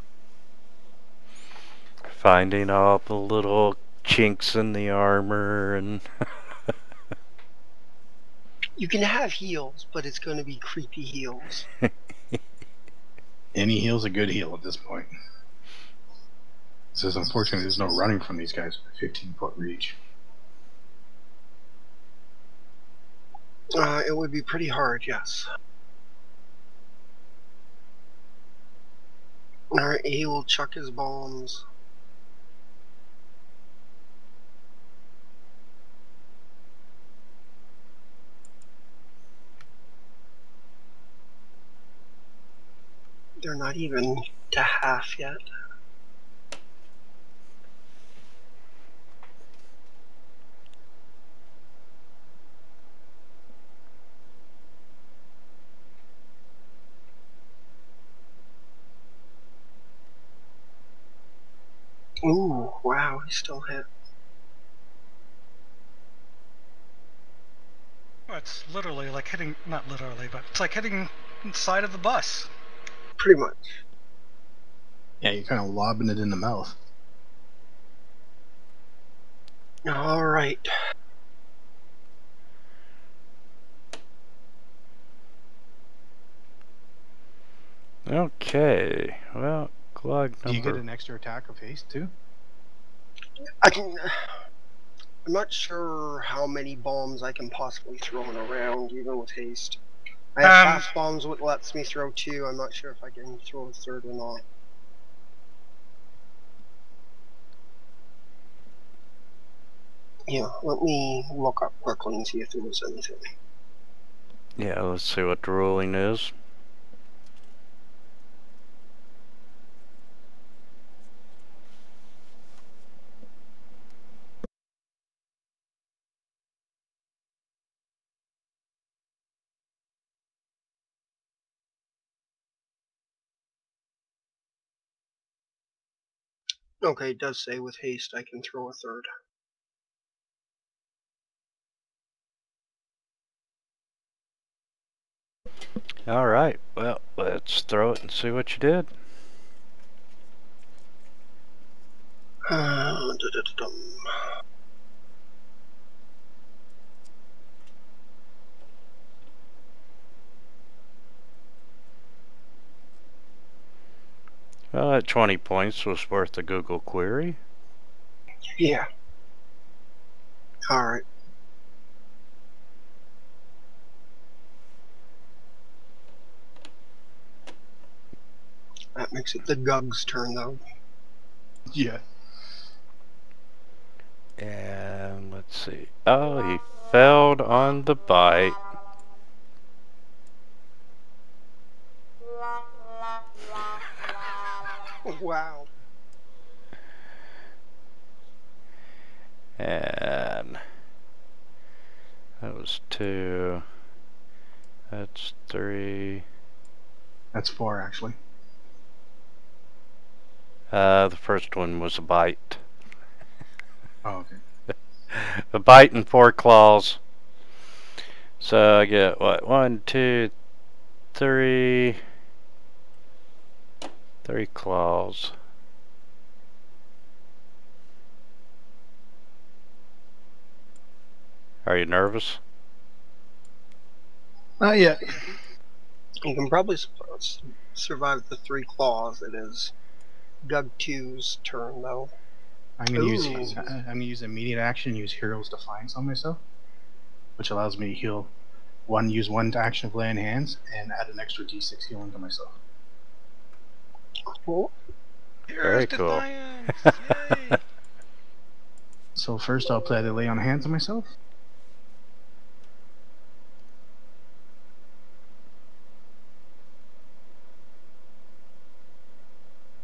Finding all the little chinks in the armor and... You can have heals, but it's going to be creepy heals. Any heal's a good heal at this point. It says, unfortunately, there's no running from these guys with a 15-foot reach. It would be pretty hard, yes. Alright, he will chuck his bombs. They're not even to half yet. Ooh, wow, he still hit. Well, it's literally like hitting, not literally, but it's like hitting the side of the bus. Pretty much. Yeah, you're kind of lobbing it in the mouth. Alright. Okay, well, Glug Do you get number... an extra attack of haste, too? I can... I'm not sure how many bombs I can possibly throw around, even with haste. I have fast bombs, which lets me throw 2. I'm not sure if I can throw a 3rd or not. Yeah, let me look up quickly and see if there was anything. Yeah, let's see what the ruling is. Okay, it does say with haste I can throw a 3rd. Alright, well, let's throw it and see what you did. 20 points was worth a Google query. Yeah. Alright. That makes it the Gug's turn, though. Yeah. And let's see. Oh, he failed on the bite. Wow. And that was 2. That's 3. That's 4, actually. The first one was a bite. Oh, okay. A bite and 4 claws. So I get what? 1, 2, 3. 3 claws. Are you nervous? Not yet. You can probably survive the 3 claws. It is Gug 2's turn, though. I'm gonna use immediate action. Use Hero's Defiance on myself, which allows me to heal use 1 action of lay on hands, and add an extra D6 healing to myself. Cool. Very cool. Defiance! Yay! So first, I'll apply the lay on hands on myself.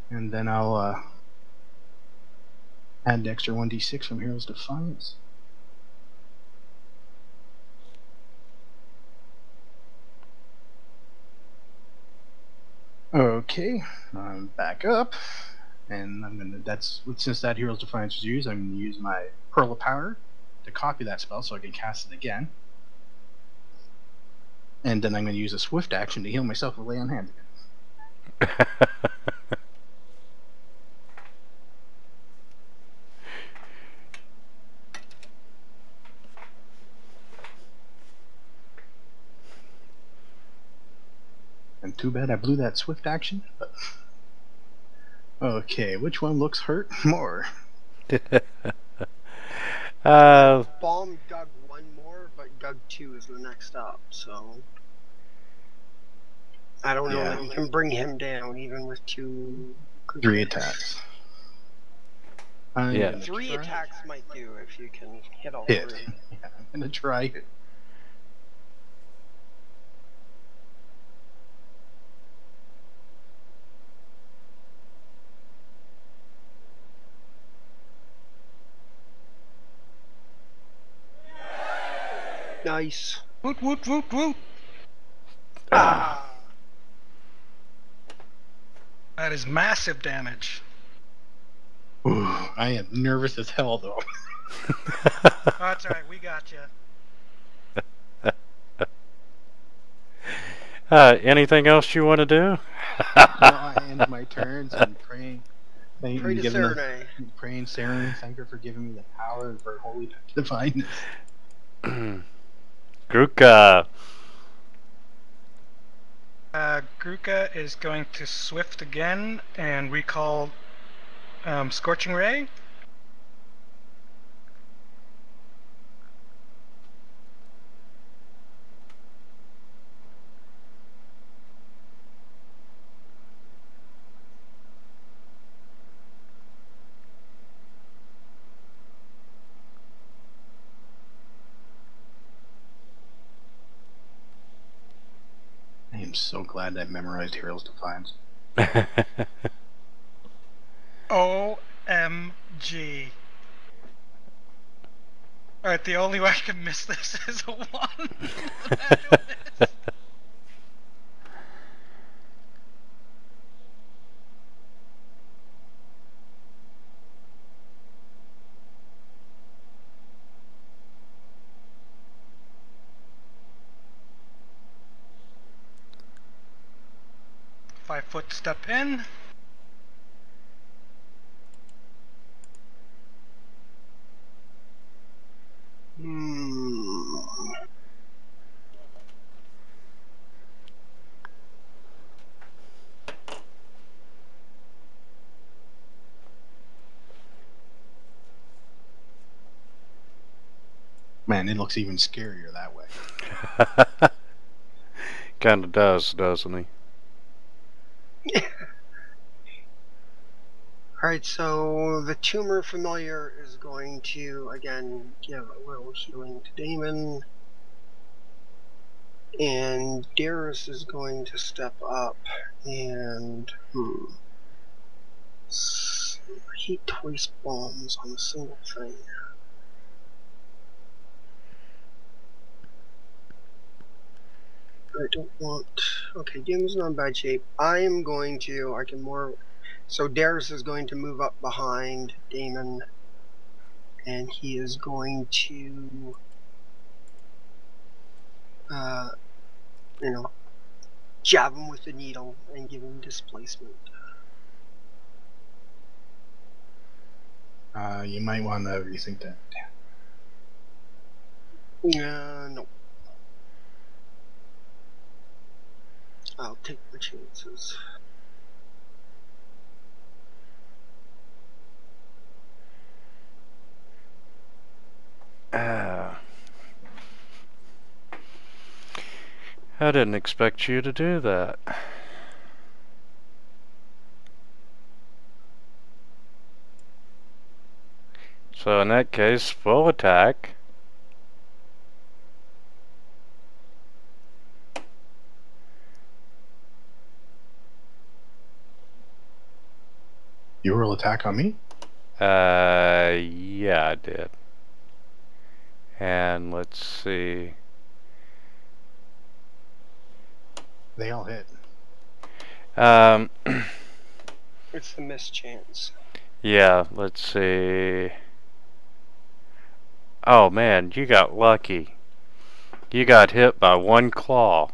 And then I'll add the extra 1d6 from Hero's Defiance. Okay, I'm back up, and I'm gonna. Since that Hero's Defiance was used, I'm gonna use my Pearl of Power to copy that spell so I can cast it again. And then I'm gonna use a swift action to heal myself with lay on hands again. And too bad I blew that swift action. But okay, which one looks hurt more? Bomb Gug 1 more, but Gug 2 is the next up, so I don't know if you can bring him down even with 3 attacks. Yeah. 3 attacks might do if you can hit all Hit. 3. Yeah, I'm gonna try it. Nice. Woot woot woot woot! Ah. That is massive damage. Ooh, I am nervous as hell though. Oh, that's alright, we got you. Anything else you want to do? No, I end my turns and praying. Pray to Serenade. Praying Serenade, thank her for giving me the power and for holy divineness. Gruka. Gruka is going to swift again and recall Scorching Ray. I am so glad I memorized Hero's Defiance. OMG. Alright, the only way I can miss this is a 1. Imagine this. Five-foot step in. Man, it looks even scarier that way. Kinda does, doesn't he? Alright, so the tumor familiar is going to, again, give a little healing to Damon. And Darius is going to step up and, heat twice bombs on a single thing. I don't want... Okay, Damon's not in bad shape. I am going to... I can more... So Darius is going to move up behind Damon. And he is going to... you know, jab him with the needle and give him displacement. You might want to rethink that. No. I'll take my chances. I didn't expect you to do that. So in that case, full attack. You will attack on me? Yeah, I did. And let's see. They all hit. It's the mischance. Yeah, let's see. Oh man, you got lucky. You got hit by one claw.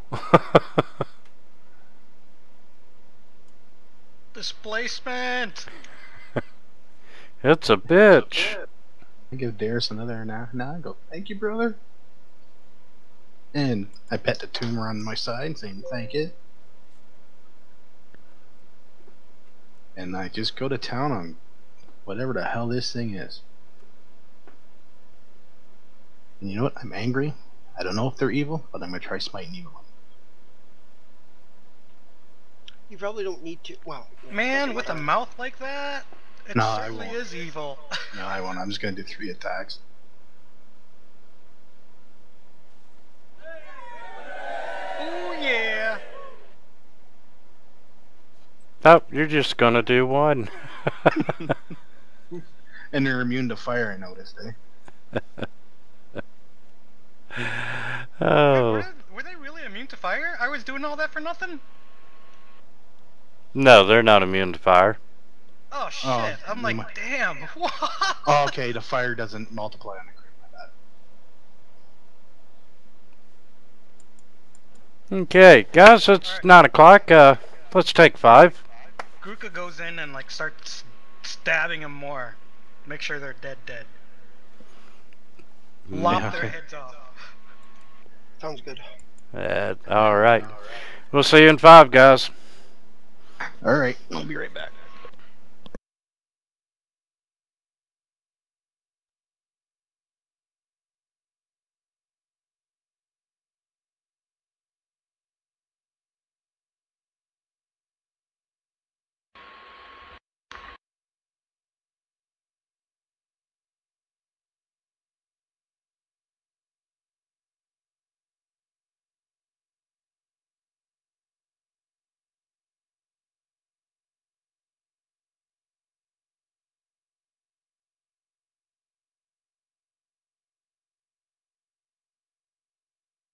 Displacement! It's a bitch. I give Darius another now. I go, thank you, brother. And I pet the tumor on my side, saying thank you. And I just go to town on whatever the hell this thing is. And you know what? I'm angry. I don't know if they're evil, but I'm gonna try smiting evil. You probably don't need to. Well, Man, with a mouth like that, it No, I certainly won't. is evil. No, I won't. I'm just gonna do 3 attacks. Ooh, yeah. Oh, you're just gonna do one. And they're immune to fire, I noticed, eh? Oh. Were they really immune to fire? I was doing all that for nothing? No, they're not immune to fire. Oh shit! Oh, I'm like, might- damn. What? Oh, okay, the fire doesn't multiply on the crit, my bad. Okay, guys, it's 9 o'clock. Let's take 5. Gruka goes in and like starts stabbing them more. Make sure they're dead. Lop Yeah, their okay. heads off. sounds good. Alright. We'll see you in 5, guys. Alright, I'll be right back.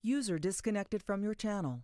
User disconnected from your channel.